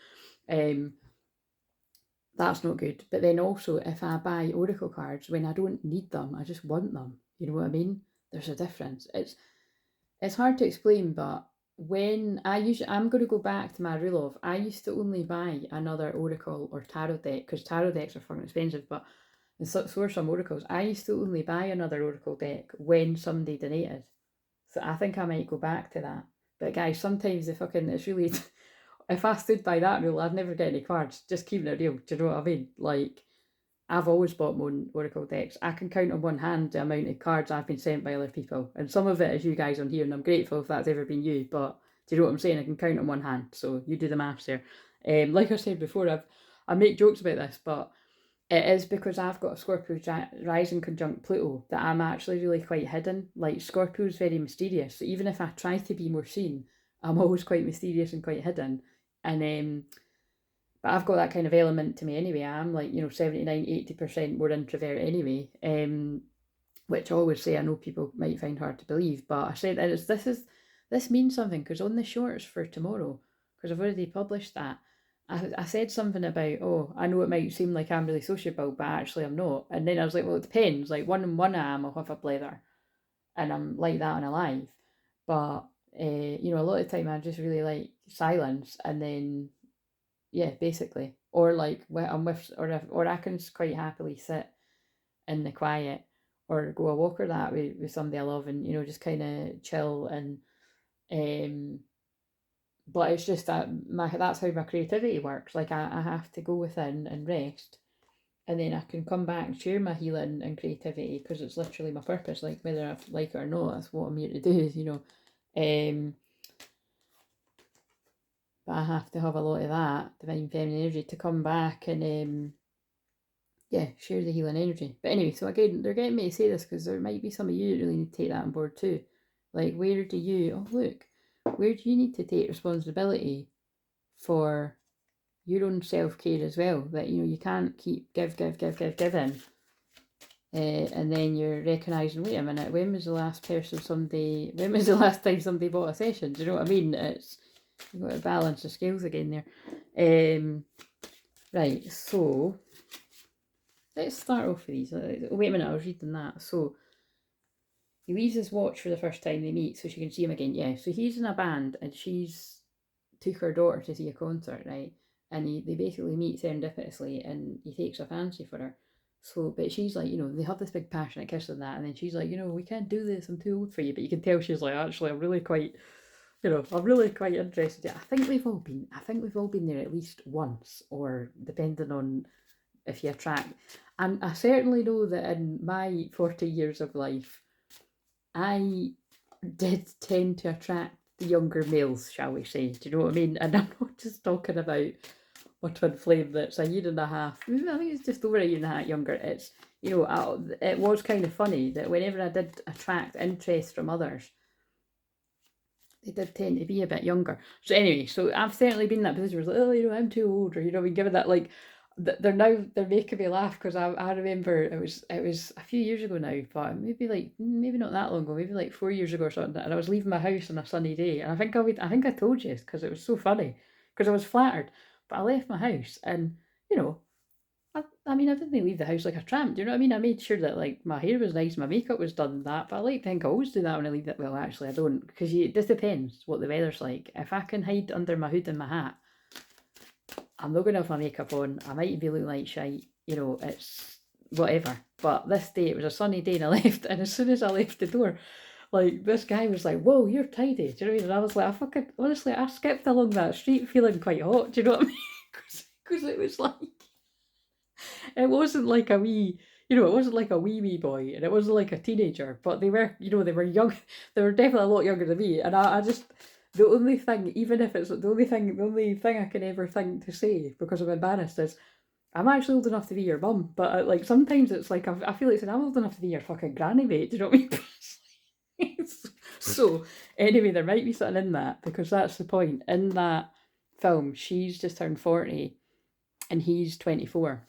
that's not good. But then also, if I buy oracle cards when I don't need them, I just want them, you know what I mean? There's a difference. It's hard to explain, but when I'm going to go back to my rule of, I used to only buy another oracle or tarot deck, because tarot decks are fucking expensive, but and so are some oracles. I used to only buy another oracle deck when somebody donated. So I think I might go back to that. But guys, sometimes it's really, if I stood by that rule, I'd never get any cards. Just keeping it real. Do you know what I mean? Like, I've always bought my own oracle decks. I can count on one hand the amount of cards I've been sent by other people. And some of it is you guys on here, and I'm grateful if that's ever been you. But do you know what I'm saying? I can count on one hand. So you do the maths there. Like I said before, I make jokes about this, but it is because I've got a Scorpio rising conjunct Pluto that I'm actually really quite hidden. Like, Scorpio's very mysterious. So even if I try to be more seen, I'm always quite mysterious and quite hidden. And but I've got that kind of element to me anyway. I'm like, 79, 80% more introvert anyway. Which I always say, I know people might find hard to believe, but I said that this means something, because on the shorts for tomorrow, because I've already published that, I said something about, oh, I know it might seem like I'm really sociable, but actually I'm not. And then I was like, well, it depends. Like, one I am, I'll have a blether, and I'm like that on a live. But a lot of the time I just really like silence, and then yeah, basically, or like when I'm with, or I can quite happily sit in the quiet, or go a walk or that with somebody I love, and just kind of chill. And um but it's just that that's how my creativity works. Like, I have to go within and rest, and then I can come back and share my healing and creativity, because it's literally my purpose. Like, whether I like it or not, that's what I'm here to do. But I have to have a lot of that divine feminine energy to come back and yeah, share the healing energy. But anyway, so again, they're getting me to say this because there might be some of you that really need to take that on board too. Like, where do you need to take responsibility for your own self-care as well? That, you can't keep giving. And then you're recognising, wait a minute, when was the last time somebody bought a session? Do you know what I mean? You've got to balance the scales again there. Right, so let's start off with these. Wait a minute, I was reading that. So he leaves his watch for the first time they meet, so she can see him again. Yeah, so he's in a band, and she's took her daughter to see a concert, right? And they basically meet serendipitously, and he takes a fancy for her. So, but she's like, they have this big passionate kiss and that, and then she's like, we can't do this, I'm too old for you. But you can tell she's like, actually, I'm really quite interested. I think we've all been there at least once, or depending on if you attract. And I certainly know that in my 40 years of life, I did tend to attract the younger males, shall we say. Do you know what I mean? And I'm not just talking about my twin flame that's a year and a half. I think it's just over a year and a half younger. It's, it was kind of funny that whenever I did attract interest from others, they did tend to be a bit younger. So anyway, so I've certainly been in that position where it's like, I'm too old, or, we given that, like, they're making me laugh, because I remember it was a few years ago now, but maybe not that long ago, maybe like 4 years ago or something, and I was leaving my house on a sunny day, and I think I told you, because it was so funny, because I was flattered, but I left my house, and I didn't leave the house like a tramp, do you know what I mean? I made sure that, like, my hair was nice, my makeup was done, but I like to think I always do that when I leave it. Well, actually, I don't, because this depends what the weather's like. If I can hide under my hood and my hat, I'm not going to have my makeup on. I might be looking like shite, it's whatever. But this day, it was a sunny day, and I left, and as soon as I left the door, like, this guy was like, whoa, you're tidy, do you know what I mean? And I was like, honestly, I skipped along that street feeling quite hot, do you know what I mean? Because it was like, it wasn't like a wee, it wasn't like a wee boy, and it wasn't like a teenager, but they were, they were young, they were definitely a lot younger than me, and I just, the only thing, even if it's the only thing I can ever think to say, because I'm embarrassed, is, I'm actually old enough to be your mum, but like, sometimes it's like, I feel like saying, I'm old enough to be your fucking granny, mate, do you know what I mean? So, anyway, there might be something in that, because that's the point. In that film, she's just turned 40, and he's 24.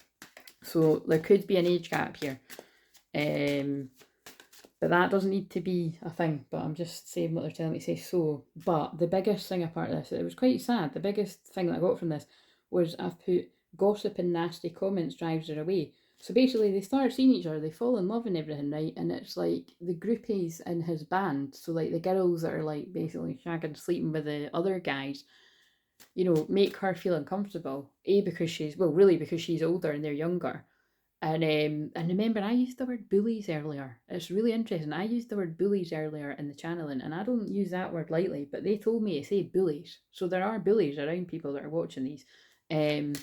So there could be an age gap here. But that doesn't need to be a thing. But I'm just saying what they're telling me to say. So, but the biggest thing apart of this, it was quite sad. The biggest thing that I got from this was, I've put, gossip and nasty comments drives her away. So basically, they start seeing each other, they fall in love and everything, right? And it's like the groupies in his band, so like the girls that are like basically shagging, sleeping with the other guys, make her feel uncomfortable. Because she's older and they're younger. And remember, I used the word bullies earlier. It's really interesting. I used the word bullies earlier in the channeling, and I don't use that word lightly, but they told me to say bullies. So there are bullies around people that are watching these. And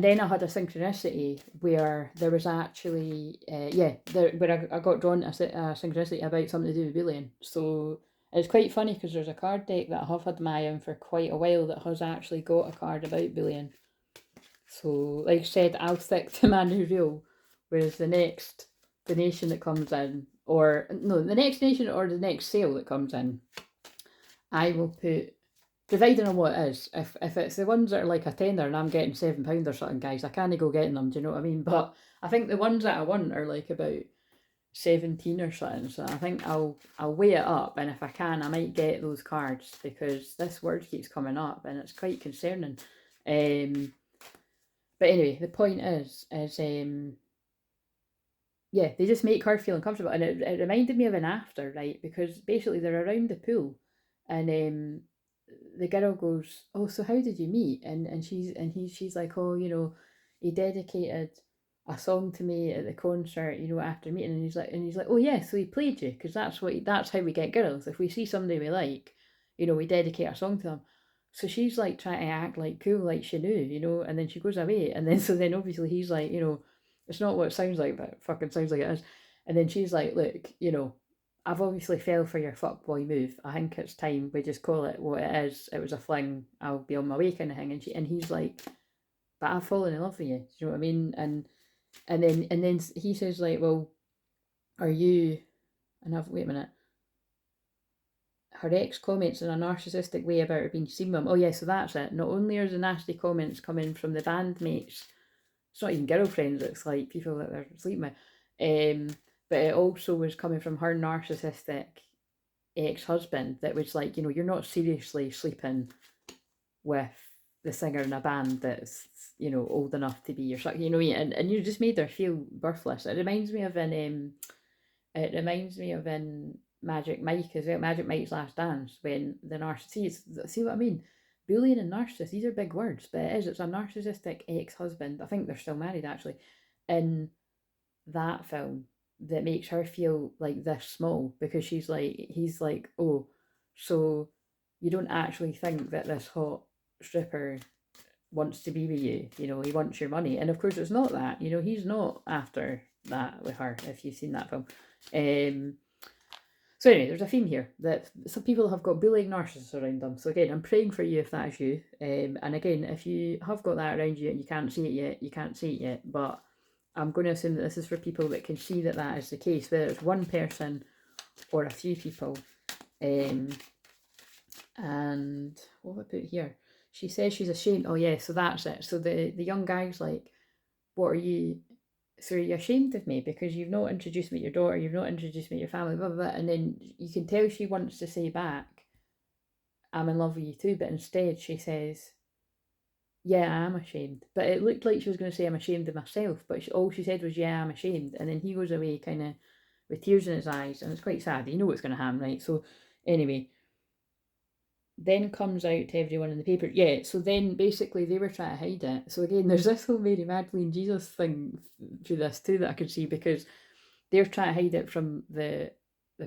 then I had a synchronicity where there was actually, where I got drawn a synchronicity about something to do with bullying. So it's quite funny, because there's a card deck that I have had my eye on for quite a while that has actually got a card about bullying. So, like I said, I'll stick to my new rule, whereas the next donation that comes in, the next donation or the next sale that comes in, I will put, depending on what it is, if it's the ones that are like a tenner and I'm getting £7 or something, guys, I can't go getting them, do you know what I mean? But I think the ones that I want are like about 17 or something, so I think I'll weigh it up, and if I can, I might get those cards, because this word keeps coming up and it's quite concerning. But anyway, the point is, they just make her feel uncomfortable, and it reminded me of an after, right? Because basically they're around the pool, and the girl goes, "Oh, so how did you meet?" And she's like, "Oh, he dedicated a song to me at the concert, after meeting." And he's like, "Oh yeah, so he played you, because that's how we get girls. If we see somebody we like, we dedicate a song to them." So she's like trying to act like cool, like she knew, and then she goes away, and then obviously he's like, it's not what it sounds like, but it fucking sounds like it is. And then she's like, "Look, I've obviously fell for your fuckboy move. I think it's time we just call it what it is. It was a fling. I'll be on my way," kind of thing. And he's like, "But I've fallen in love with you." Do you know what I mean? And then he says, like, "Well, are you?" Wait a minute. Her ex comments in a narcissistic way about her being seen with him. Oh yeah, so that's it. Not only are the nasty comments coming from the bandmates, it's not even girlfriends, it's like people that they're sleeping with. But it also was coming from her narcissistic ex-husband that was like, you're not seriously sleeping with the singer in a band that's, old enough to be your son, and you just made her feel worthless. It reminds me of in Magic Mike as well, Magic Mike's Last Dance, when the narcissist, see what I mean? Bullying and narcissist, these are big words, but it's a narcissistic ex-husband, I think they're still married actually, in that film that makes her feel like this small because he's like, oh, so you don't actually think that this hot stripper wants to be with you, he wants your money. And of course it's not that, he's not after that with her, if you've seen that film. So anyway, there's a theme here that some people have got bullying narcissists around them. So again, I'm praying for you if that is you. And again, if you have got that around you and you can't see it yet, you can't see it yet. But I'm going to assume that this is for people that can see that that is the case, whether it's one person or a few people. And what have I put here? She says she's ashamed. Oh yeah, so that's it. So the young guy's like, what are you? So you're ashamed of me because you've not introduced me to your daughter, you've not introduced me to your family, blah, blah, blah. And then you can tell she wants to say back, I'm in love with you too, but instead she says, yeah, I am ashamed. But it looked like she was going to say, I'm ashamed of myself, but all she said was, yeah, I'm ashamed. And then he goes away kind of with tears in his eyes, and it's quite sad. You know what's going to happen, right? So anyway, then comes out to everyone in the paper. Yeah, so then basically they were trying to hide it. So again, there's this whole Mary Magdalene Jesus thing through this too that I could see, because they're trying to hide it from the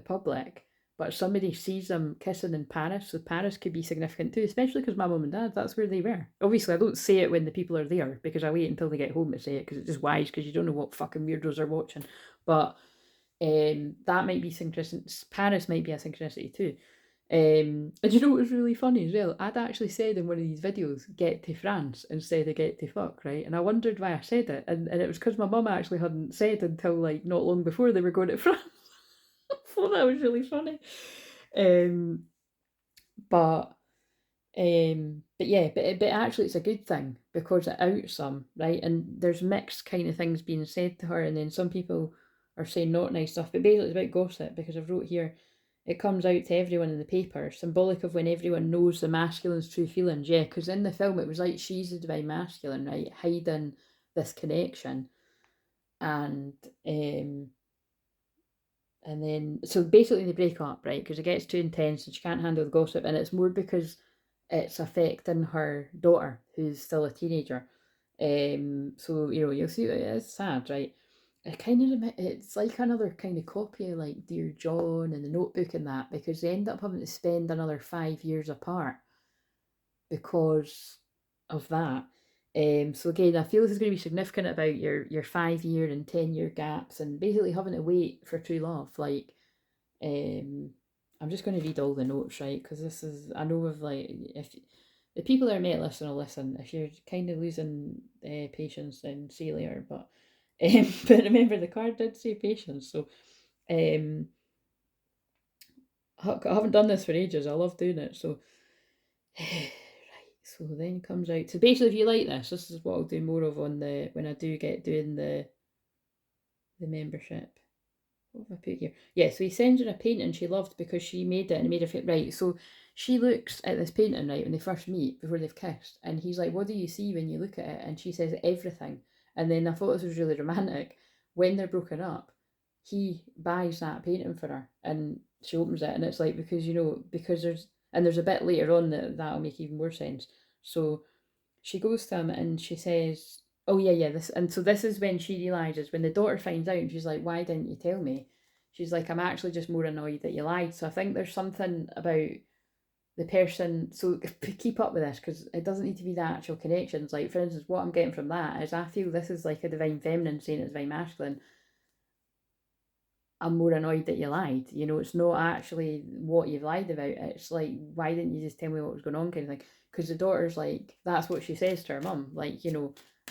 public, but somebody sees them kissing in Paris, so Paris could be significant too, especially because my mum and dad, that's where they were. Obviously, I don't say it when the people are there, because I wait until they get home to say it, because it's just wise, because you don't know what fucking weirdos are watching. But that might be synchronicity. Paris might be a synchronicity too. And you know what was really funny as well? I'd actually said in one of these videos, get to France instead of get to fuck, right? And I wondered why I said it. And it was because my mum actually hadn't said until like not long before they were going to France. I thought that was really funny. But yeah, but actually it's a good thing because it outs them, right? And there's mixed kind of things being said to her, and then some people are saying not nice stuff. But basically it's about gossip, because I've wrote here, it comes out to everyone in the paper, symbolic of when everyone knows the masculine's true feelings. Yeah, because in the film it was like she's the divine masculine, right, hiding this connection. And then so basically they break up, right, because it gets too intense and she can't handle the gossip, and it's more because it's affecting her daughter, who's still a teenager. So you'll see it's sad, right? It's like another kind of copy of like Dear John and The Notebook and that, because they end up having to spend another 5 years apart because of that. So again, I feel this is going to be significant about your 5 year and 10 year gaps, and basically having to wait for true love. Like, I'm just going to read all the notes, right? Because this is, I know of like, if the people that are meant to listen will listen. If you're kind of losing patience, then see you later. But but remember, the card did say patience. So I haven't done this for ages. I love doing it. So right. So then comes out. So basically, if you like this is what I'll do more of on when I do get doing the membership. What have I put here? Yeah, so he sends her a painting she loved because she made it and it made her feel right. So she looks at this painting, right, when they first meet, before they've kissed, and he's like, what do you see when you look at it? And she says, everything. And then I thought this was really romantic. When they're broken up, he buys that painting for her and she opens it, and it's like, because there's a bit later on that'll make even more sense. So she goes to him and she says, oh yeah, this, and so this is when she realizes, when the daughter finds out and she's like, why didn't you tell me? She's like, I'm actually just more annoyed that you lied. So I think there's something about the person, so keep up with this, because it doesn't need to be the actual connections. Like, for instance, what I'm getting from that is I feel this is like a divine feminine saying it's divine masculine. I'm more annoyed that you lied. It's not actually what you've lied about. It's like, why didn't you just tell me what was going on, kind of thing? Because the daughter's like, that's what she says to her mum. Like,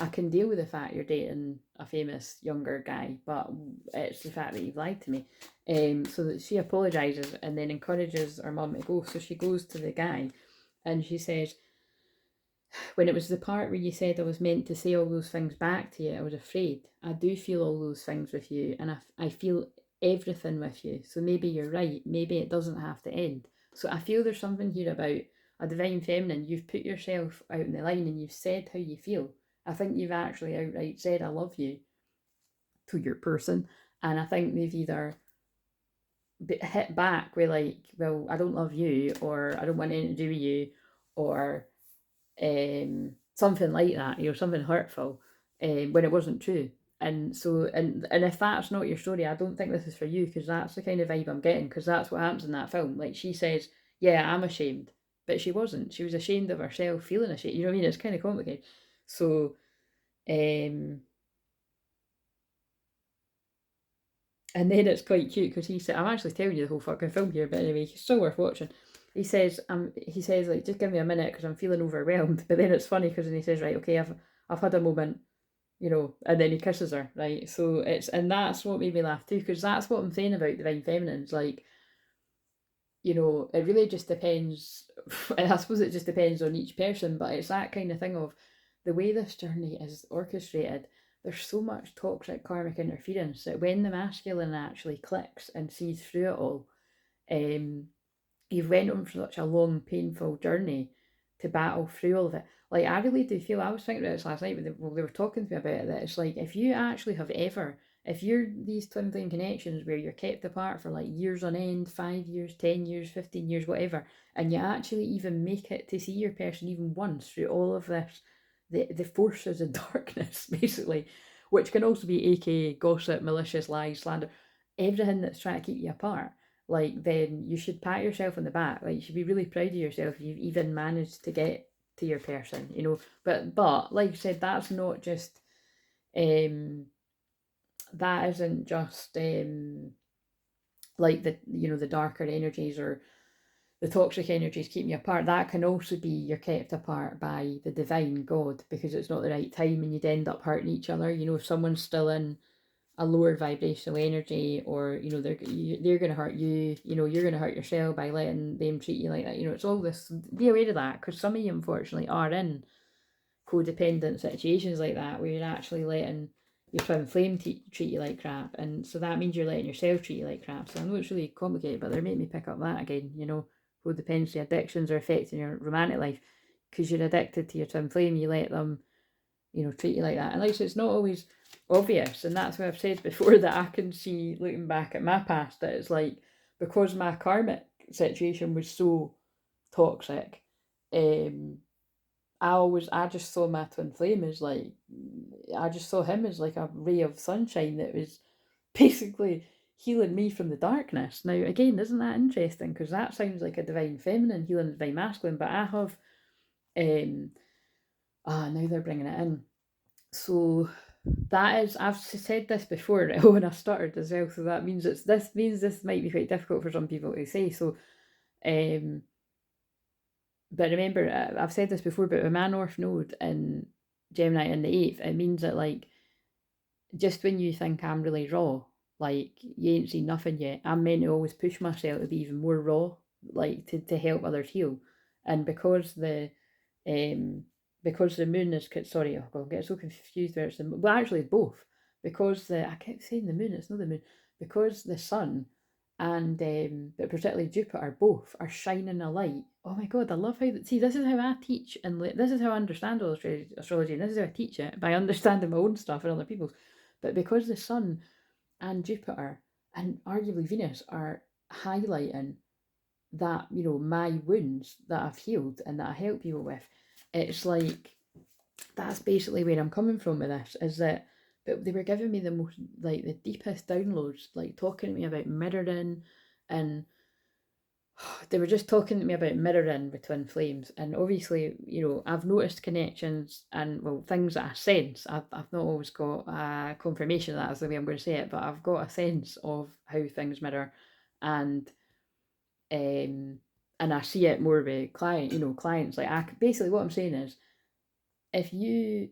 I can deal with the fact you're dating a famous younger guy, but it's the fact that you've lied to me. So that she apologises and then encourages her mum to go. So she goes to the guy and she says, when it was the part where you said I was meant to say all those things back to you, I was afraid. I do feel all those things with you, and I feel everything with you. So maybe you're right. Maybe it doesn't have to end. So I feel there's something here about a divine feminine. You've put yourself out in the line and you've said how you feel. I think you've actually outright said I love you to your person. And I think they've either hit back with like, well, I don't love you, or I don't want anything to do with you, or something like that, something hurtful, when it wasn't true. And so, and if that's not your story, I don't think this is for you, because that's the kind of vibe I'm getting, because that's what happens in that film. Like, she says, yeah, I'm ashamed, but she wasn't. She was ashamed of herself, feeling ashamed. You know what I mean? It's kind of complicated. So, and then it's quite cute, because he said, I'm actually telling you the whole fucking film here, but anyway, it's still worth watching. He says, like, just give me a minute because I'm feeling overwhelmed. But then it's funny, because then he says, right, okay, I've had a moment, and then he kisses her, right? So and that's what made me laugh too, because that's what I'm saying about Divine Feminines. Like, it really just depends. I suppose it just depends on each person, but it's that kind of thing of the way this journey is orchestrated. There's so much toxic karmic interference that when the masculine actually clicks and sees through it all, you've went on for such a long, painful journey to battle through all of it. Like, I really do feel, I was thinking about this last night, when they were talking to me about it, that it's like, if you actually have ever, if you're these twin flame connections where you're kept apart for like years on end, 5 years, 10 years, 15 years, whatever, and you actually even make it to see your person even once through all of this, the forces of darkness, basically, which can also be aka gossip, malicious lies, slander, everything that's trying to keep you apart, like, then you should pat yourself on the back. Like, you should be really proud of yourself if you've even managed to get to your person, But like I said, that's not just that isn't just like the darker energies or the toxic energies keeping you apart. That can also be you're kept apart by the divine God, because it's not the right time and you'd end up hurting each other. If someone's still in a lower vibrational energy, or they're going to hurt you, you're going to hurt yourself by letting them treat you like that. It's all this. Be aware of that, because some of you unfortunately are in codependent situations like that, where you're actually letting your twin flame treat you like crap, and so that means you're letting yourself treat you like crap. So I know it's really complicated, but they're making me pick up that again. Codependency addictions are affecting your romantic life because you're addicted to your twin flame. You let them treat you like that. And like I said, it's not always obvious. And that's what I've said before, that I can see, looking back at my past, that it's like, because my karmic situation was so toxic, I just saw my twin flame as like, I just saw him as like a ray of sunshine that was basically healing me from the darkness. Now, again, isn't that interesting? Because that sounds like a divine feminine healing the divine masculine, but I have, now they're bringing it in. So that is, I've said this before, when I stuttered as well, so that means this might be quite difficult for some people to say. So, but remember, I've said this before, but with my North Node in Gemini in the 8th, it means that, like, just when you think I'm really raw, like, you ain't seen nothing yet, I'm meant to always push myself to be even more raw, like, to help others heal. And because the moon is, sorry, oh God, I get so confused where it's well, actually both, because I kept saying the moon, it's not the moon, because the sun and but particularly Jupiter both are shining a light. Oh my God, I love how, see, this is how I teach, and this is how I understand astrology, and this is how I teach it, by understanding my own stuff and other people's. But because the sun and Jupiter and arguably Venus are highlighting that, my wounds that I've healed and that I help people with, it's like, that's basically where I'm coming from with this, is that, but they were giving me the most, like, the deepest downloads, like talking to me about mirroring, and they were just talking to me about mirroring with twin flames. And obviously, I've noticed connections and, well, things that I sense. I've not always got a confirmation of that is the way I'm going to say it, but I've got a sense of how things mirror, and I see it more with clients. Like, basically what I'm saying is, if you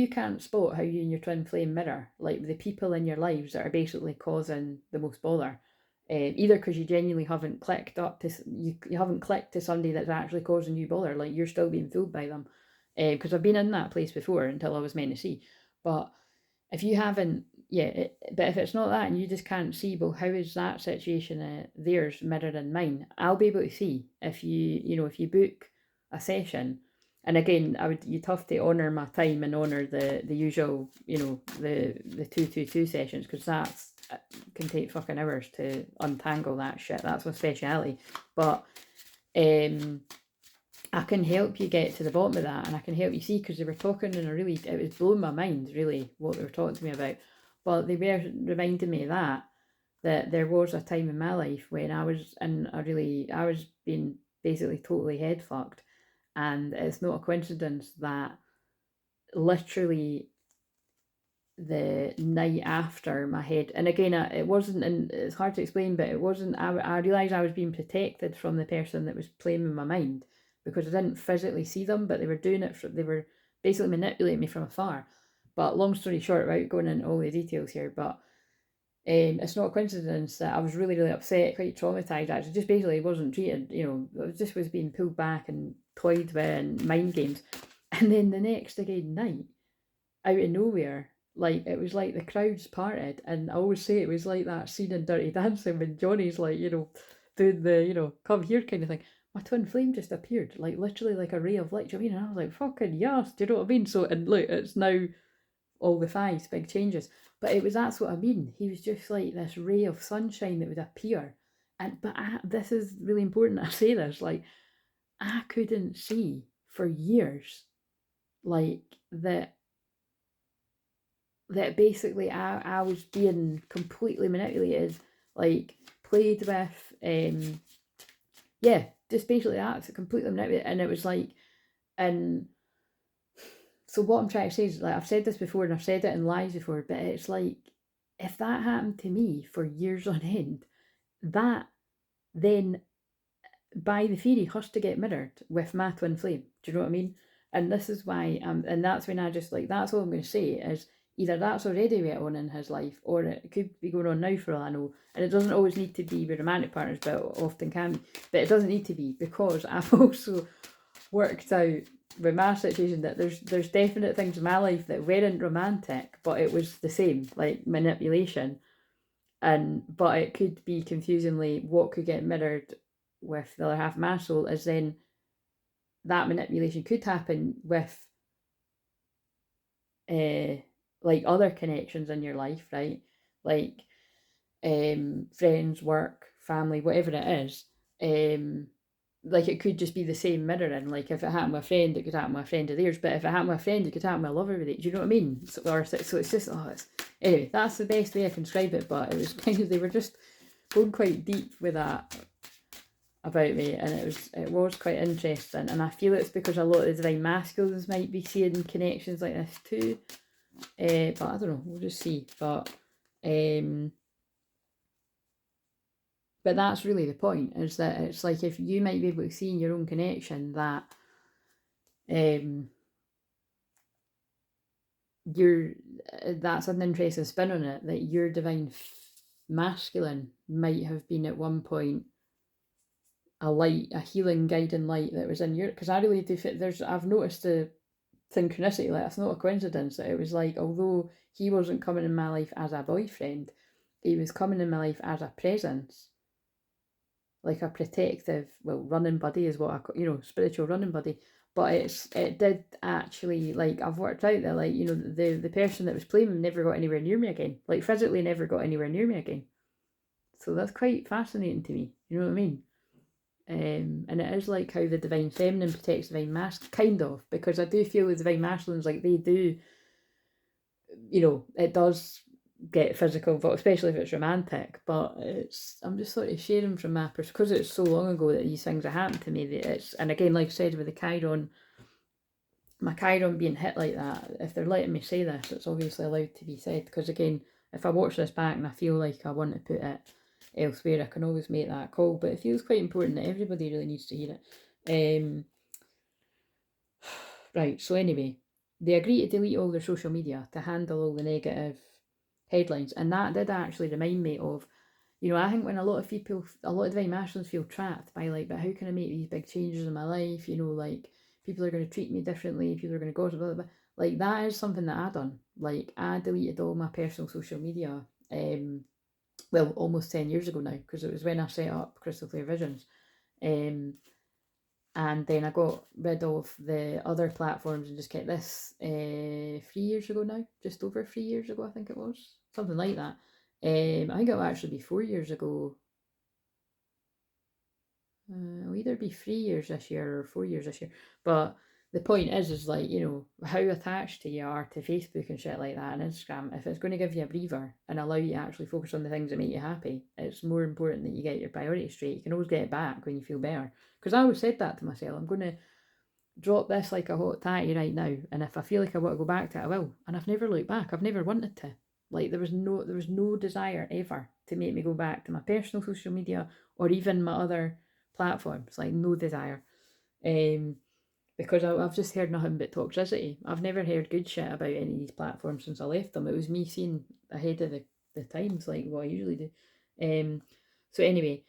can't spot how you and your twin flame mirror, like the people in your lives that are basically causing the most bother, either because you genuinely haven't clicked up to you haven't clicked to somebody that's actually causing you bother, like you're still being fooled by them, because I've been in that place before until I was meant to see. But if you haven't, but if it's not that and you just can't see, well, how is that situation theirs mirroring mine? I'll be able to see if if you book a session. And again, you'd have to honour my time and honour the usual, the 222 sessions, because that's can take fucking hours to untangle that shit. That's my speciality. But I can help you get to the bottom of that, and I can help you see, because they were talking in it was blowing my mind, really, what they were talking to me about. But they were reminding me of that there was a time in my life when I was being basically totally head fucked. And it's not a coincidence that literally the night after my head, and again, it wasn't, and it's hard to explain, but it wasn't, I realised I was being protected from the person that was playing with my mind, because I didn't physically see them, but they were doing it, they were basically manipulating me from afar. But long story short, without going into all the details here, but it's not a coincidence that I was really, really upset, quite traumatised actually, just basically wasn't treated, just was being pulled back and toyed with and mind games. And then the next again night, out of nowhere, like, it was like the crowds parted, and I always say it was like that scene in Dirty Dancing when Johnny's like, doing the, come here kind of thing. My twin flame just appeared, like literally like a ray of light, do you know what I mean? And I was like, fucking yes, do you know what I mean? So, and look, it's now all the fives, big changes. But that's what I mean. He was just like this ray of sunshine that would appear. But this is really important I say this, like, I couldn't see for years, like, that basically I was being completely manipulated, like, played with, just basically that's completely manipulated. And it was like, and so what I'm trying to say is, like, I've said this before and I've said it in lies before, but it's like, if that happened to me for years on end, that then by the theory has to get mirrored with my twin flame. Do you know what I mean? And this is why, and that's when I just, like, that's all I'm going to say is, either that's already went on in his life, or it could be going on now for all I know. And it doesn't always need to be with romantic partners, but it often can be. But it doesn't need to be, because I've also worked out with my situation that there's definite things in my life that weren't romantic, but it was the same, like manipulation. But it could be confusingly what could get mirrored with the other half of my soul is then that manipulation could happen with like other connections in your life, right? Like friends, work, family, whatever it is. Like, it could just be the same mirroring. Like, if it happened with a friend, it could happen with a friend of theirs. But if it happened with a friend, it could happen with a lover with it. Do you know what I mean? So it's just, anyway, that's the best way I can describe it. But it was kind of, they were just going quite deep with that about me, and it was quite interesting. And I feel it's because a lot of the divine masculines might be seeing connections like this too. But I don't know, we'll just see. But that's really the point, is that it's like, if you might be able to see in your own connection that that's an interesting spin on it, that your divine masculine might have been at one point a healing guiding light that was in your, because I really do fit, I've noticed the synchronicity, like, it's not a coincidence that it was like, although he wasn't coming in my life as a boyfriend, he was coming in my life as a presence, like a protective, running buddy is what I spiritual running buddy. But it did actually, like, I've worked out that, like, the person that was playing me never got anywhere near me again, like physically never got anywhere near me again. So that's quite fascinating to me, you know what I mean? And it is like how the divine feminine protects the divine masculine, kind of, because I do feel the divine masculines, like, they do, it does get physical, but especially if it's romantic. But I'm just sort of sharing from my perspective, because it's so long ago that these things have happened to me, that and again, like I said, with the Chiron, my Chiron being hit like that, if they're letting me say this, it's obviously allowed to be said, because again, if I watch this back and I feel like I want to put it elsewhere, I can always make that call. But it feels quite important that everybody really needs to hear it. Right, so anyway, they agree to delete all their social media to handle all the negative headlines, and that did actually remind me of, I think when a lot of divine masculines feel trapped by, like, but how can I make these big changes in my life, like, people are going to treat me differently, people are going to gossip, blah, blah, blah. Like, that is something that I done. Like, I deleted all my personal social media, almost 10 years ago now, because it was when I set up Crystal Clear Visions. And then I got rid of the other platforms and just kept this 3 years ago now, just over 3 years ago, I think it was, something like that. I think it'll actually be 4 years ago. It'll either be 3 years this year or 4 years this year. But the point is like, you know, how attached you are to Facebook and shit like that and Instagram. If it's going to give you a breather and allow you to actually focus on the things that make you happy, it's more important that you get your priorities straight. You can always get it back when you feel better. Because I always said that to myself. I'm going to drop this like a hot tatty right now, and if I feel like I want to go back to it, I will. And I've never looked back. I've never wanted to. Like there was no desire ever to make me go back to my personal social media or even my other platforms. Like no desire. Because I've just heard nothing but toxicity. I've never heard good shit about any of these platforms since I left them. It was me seeing ahead of the times, like what I usually do. So anyway,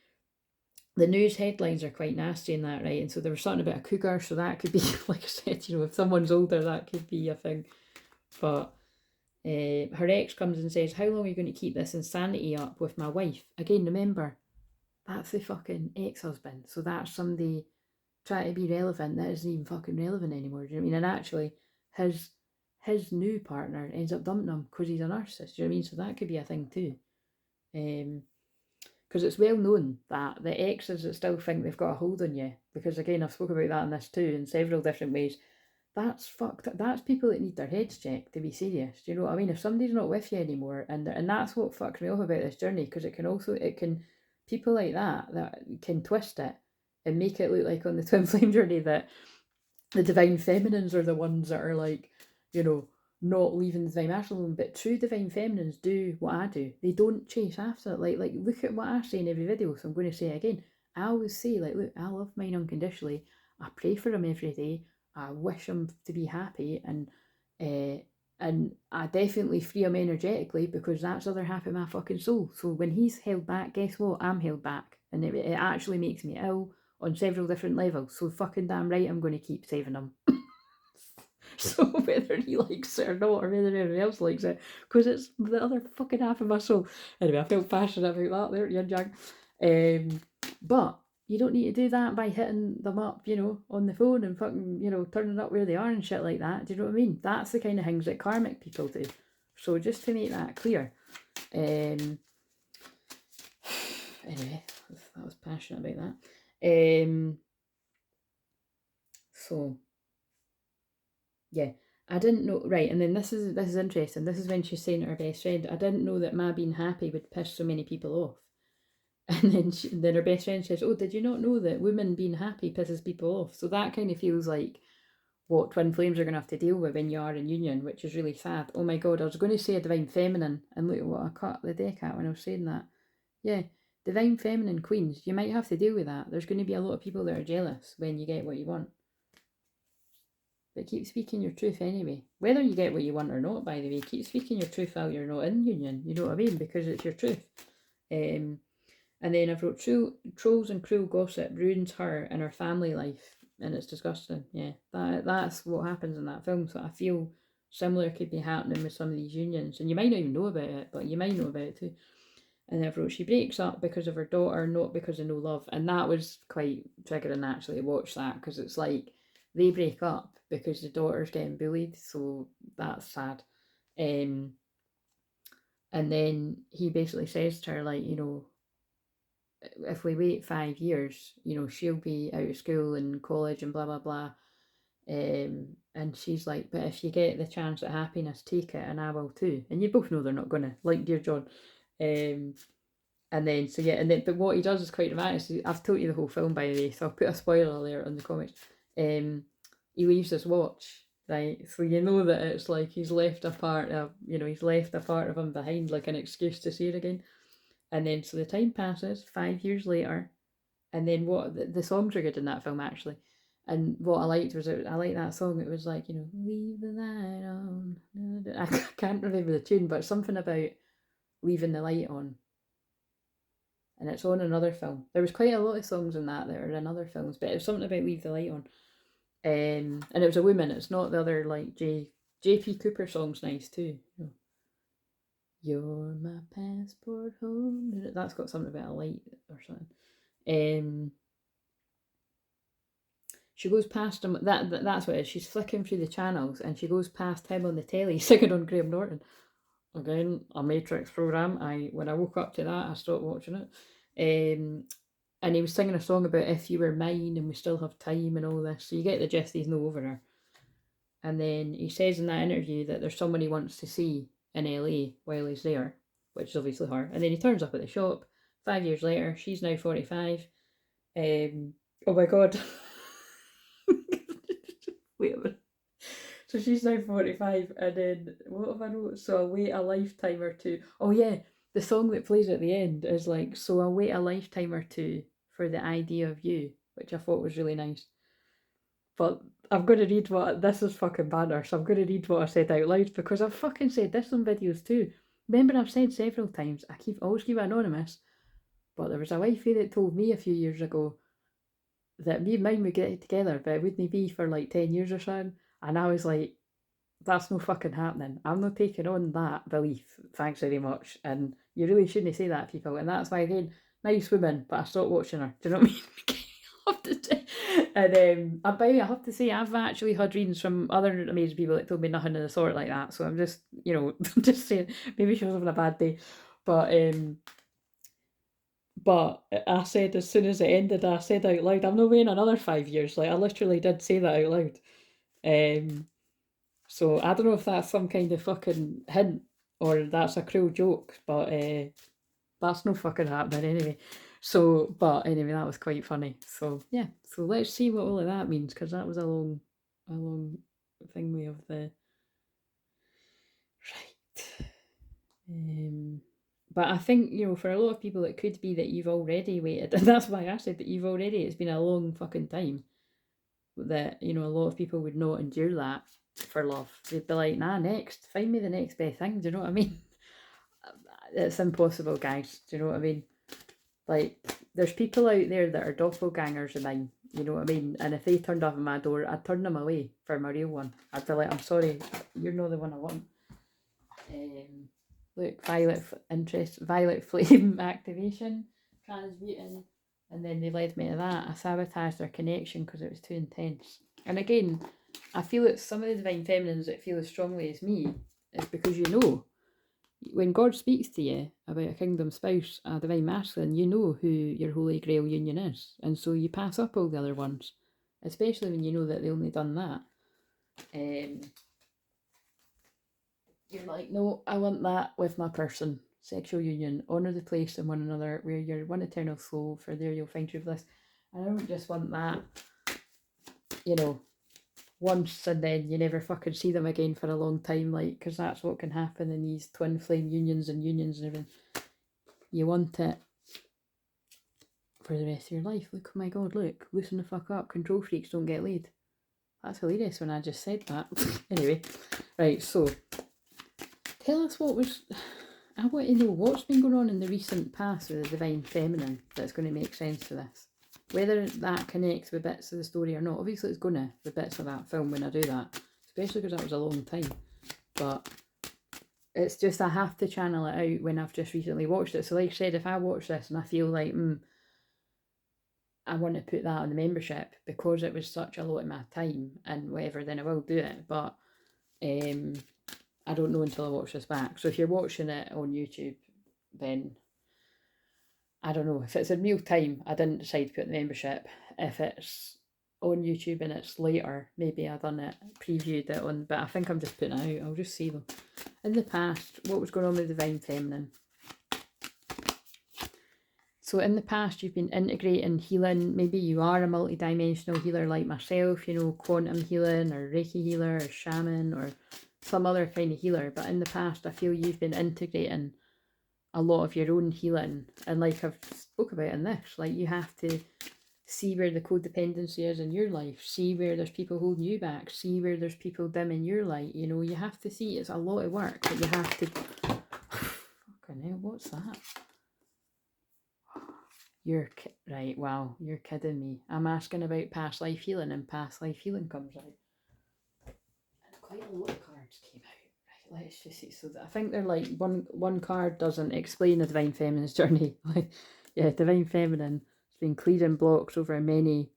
the news headlines are quite nasty in that, right? And so there was something about a cougar, so that could be, like I said, you know, if someone's older, that could be a thing. But her ex comes and says, how long are you going to keep this insanity up with my wife? Again, remember, that's the fucking ex-husband. So that's somebody trying to be relevant that isn't even fucking relevant anymore. Do you know what I mean? And actually, his new partner ends up dumping him because he's a narcissist. Do you know what I mean? So that could be a thing too. Because it's well known that the exes that still think they've got a hold on you, because again, I've spoken about that in this too in several different ways, that's fucked up. That's people that need their heads checked, to be serious. Do you know what I mean? If somebody's not with you anymore, and that's what fucks me off about this journey, because it can, people like that can twist it and make it look like on the twin flame journey that the divine feminines are the ones that are like, you know, not leaving the divine masculine alone. But true divine feminines do what I do. They don't chase after it. Like look at what I say in every video. So I'm going to say it again. I always say, like, look, I love mine unconditionally. I pray for him every day. I wish him to be happy, and I definitely free him energetically, because that's the other half of my fucking soul. So when he's held back, guess what? I'm held back, and it actually makes me ill on several different levels. So fucking damn right, I'm going to keep saving him. So whether he likes it or not, or whether anyone else likes it, because it's the other fucking half of my soul. Anyway, I felt passionate about that there, yin yang. But you don't need to do that by hitting them up, you know, on the phone and fucking, you know, turning up where they are and shit like that. Do you know what I mean? That's the kind of things that karmic people do. So just to make that clear. Anyway, I was passionate about that. So yeah, I didn't know, right, and then this is interesting. This is when she's saying to her best friend, I didn't know that my being happy would piss so many people off. And then her best friend says, oh, did you not know that women being happy pisses people off? So that kind of feels like what twin flames are going to have to deal with when you are in union, which is really sad. Oh my god, I was going to say a divine feminine, and look at what I cut the deck at when I was saying that. Yeah, divine feminine queens, you might have to deal with that. There's going to be a lot of people that are jealous when you get what you want. But keep speaking your truth anyway. Whether you get what you want or not, by the way, keep speaking your truth while you're not in union. You know what I mean? Because it's your truth. And then I've wrote, trolls and cruel gossip ruins her and her family life. And it's disgusting. Yeah, that's what happens in that film. So I feel similar could be happening with some of these unions. And you might not even know about it, but you might know about it too. And then I've wrote, she breaks up because of her daughter, not because of no love. And that was quite triggering actually to watch that, because it's like they break up because the daughter's getting bullied, so that's sad. And then he basically says to her, like, you know, if we wait 5 years, you know, she'll be out of school and college and blah blah blah. And she's like, but if you get the chance at happiness, take it, and I will too. And you both know they're not gonna, like Dear John. And then so yeah, and then but what he does is quite dramatic. I've told you the whole film, by the way, so I'll put a spoiler alert on the comics. He leaves his watch, right? So you know that it's like he's left a part of, you know, he's left a part of him behind, like an excuse to see it again. And then so the time passes, 5 years later, and then what the songs are good in that film actually. And what I liked was I liked that song. It was like, you know, leave the light on. I can't remember the tune, but something about leaving the light on. And it's on another film. There was quite a lot of songs in that are in other films, but it was something about leave the light on. And it was a woman. It's not the other like J.P. Cooper song's nice too. You're my passport home. That's got something about a light or something. She goes past him. That's what it is. She's flicking through the channels and she goes past him on the telly singing on Graham Norton. again, a Matrix program. When I woke up to that, I stopped watching it. And he was singing a song about if you were mine and we still have time and all this. So you get the gist, he's no over her. And then he says in that interview that there's someone he wants to see in LA while he's there, which is obviously her. And then he turns up at the shop. 5 years later, she's now 45. Oh my god. Wait a minute. So she's now 45, and then what have I wrote? So I'll wait a lifetime or two. Oh yeah, the song that plays at the end is like, so I'll wait a lifetime or two for the idea of you, which I thought was really nice. But I'm going to read what, this is fucking banter, so I'm going to read what I said out loud, because I've fucking said this on videos too. Remember, I've said several times, I always keep it anonymous, but there was a wifey that told me a few years ago that me and mine would get together, but it wouldn't be for like 10 years or something. And I was like, that's no fucking happening. I'm not taking on that belief, thanks very much. And you really shouldn't say that to people. And that's why, again, nice woman, but I stopped watching her. Do you know what I mean? And I have to say, I've actually had readings from other amazing people that told me nothing of the sort like that. So I'm just, just saying, maybe she was having a bad day. But I said, as soon as it ended, I said out loud, I'm not waiting another 5 years. Like, I literally did say that out loud. So I don't know if that's some kind of fucking hint or that's a cruel joke, but that's no fucking happening anyway. But anyway, that was quite funny. So yeah, so let's see what all of that means, because that was a long thingy of the right. But I think, for a lot of people, it could be that you've already waited, and that's why I said that it's been a long fucking time. That, a lot of people would not endure that for love. They'd be like, nah, next, find me the next best thing. Do you know what I mean? It's impossible, guys. Do you know what I mean? Like, there's people out there that are doppelgangers of mine. You know what I mean? And if they turned up at my door, I'd turn them away for my real one. I'd be like, I'm sorry, you're not the one I want. Look, violet flame activation, transmuting, and then they led me to that. I sabotaged their connection because it was too intense. And again, I feel that some of the divine feminines that feel as strongly as me is because when God speaks to you about a kingdom spouse, a divine masculine, you know who your holy grail union is, and so you pass up all the other ones, especially when you know that they only done that. You're like, no, I want that with my person. Sexual union, honour the place in one another, where you're one eternal soul, for there you'll find true bliss. And I don't just want that, once and then you never fucking see them again for a long time, like, because that's what can happen in these twin flame unions and everything. You want it for the rest of your life. Look, oh my god, look, loosen the fuck up, control freaks don't get laid. That's hilarious when I just said that. Anyway, right, so tell us I want to know what's been going on in the recent past with the divine feminine that's going to make sense to this. Whether that connects with bits of the story or not. Obviously it's going to, with bits of that film when I do that. Especially because that was a long time. But it's just I have to channel it out when I've just recently watched it. So like I said, if I watch this and I feel like, I want to put that on the membership because it was such a lot of my time and whatever, then I will do it. But I don't know until I watch this back. So if you're watching it on YouTube, then I don't know. If it's in real time, I didn't decide to put the membership. If it's on YouTube and it's later, maybe I done it, previewed it on, but I think I'm just putting it out. I'll just see them. In the past, what was going on with the divine feminine? So in the past, you've been integrating healing. Maybe you are a multi-dimensional healer like myself, quantum healing or Reiki healer or shaman or some other kind of healer. But in the past, I feel you've been integrating a lot of your own healing. And like I've spoke about in this, like you have to see where the codependency is in your life, see where there's people holding you back, see where there's people dimming your light. You have to see it's a lot of work, but you have to... Fucking hell, what's that? Right, wow, you're kidding me. I'm asking about past life healing and past life healing comes out. And quite a lot of cards came out. Right, let's just see. So I think they're like, one card doesn't explain the divine feminine's journey. Like, yeah, divine feminine has been clearing blocks over many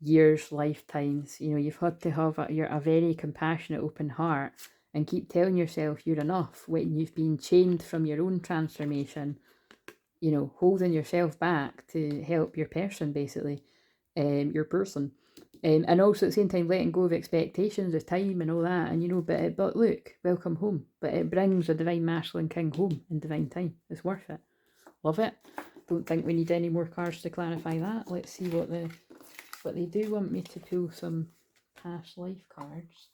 years, lifetimes. You've had to have a very compassionate, open heart and keep telling yourself you're enough when you've been chained from your own transformation, you know, holding yourself back to help your person, basically, your person. And also at the same time letting go of expectations of time and all that, and you know, but look, welcome home. But it brings a divine masculine king home in divine time. It's worth it. Love it. Don't think we need any more cards to clarify that. Let's see what they do want me to pull some past life cards.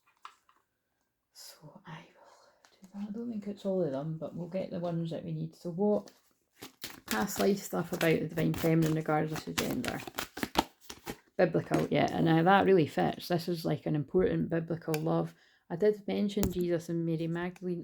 So I will do that. I don't think it's all of them, but we'll get the ones that we need. So what past life stuff about the divine feminine regardless of gender? Biblical, yeah, and that really fits. This is like an important biblical love. I did mention Jesus and Mary Magdalene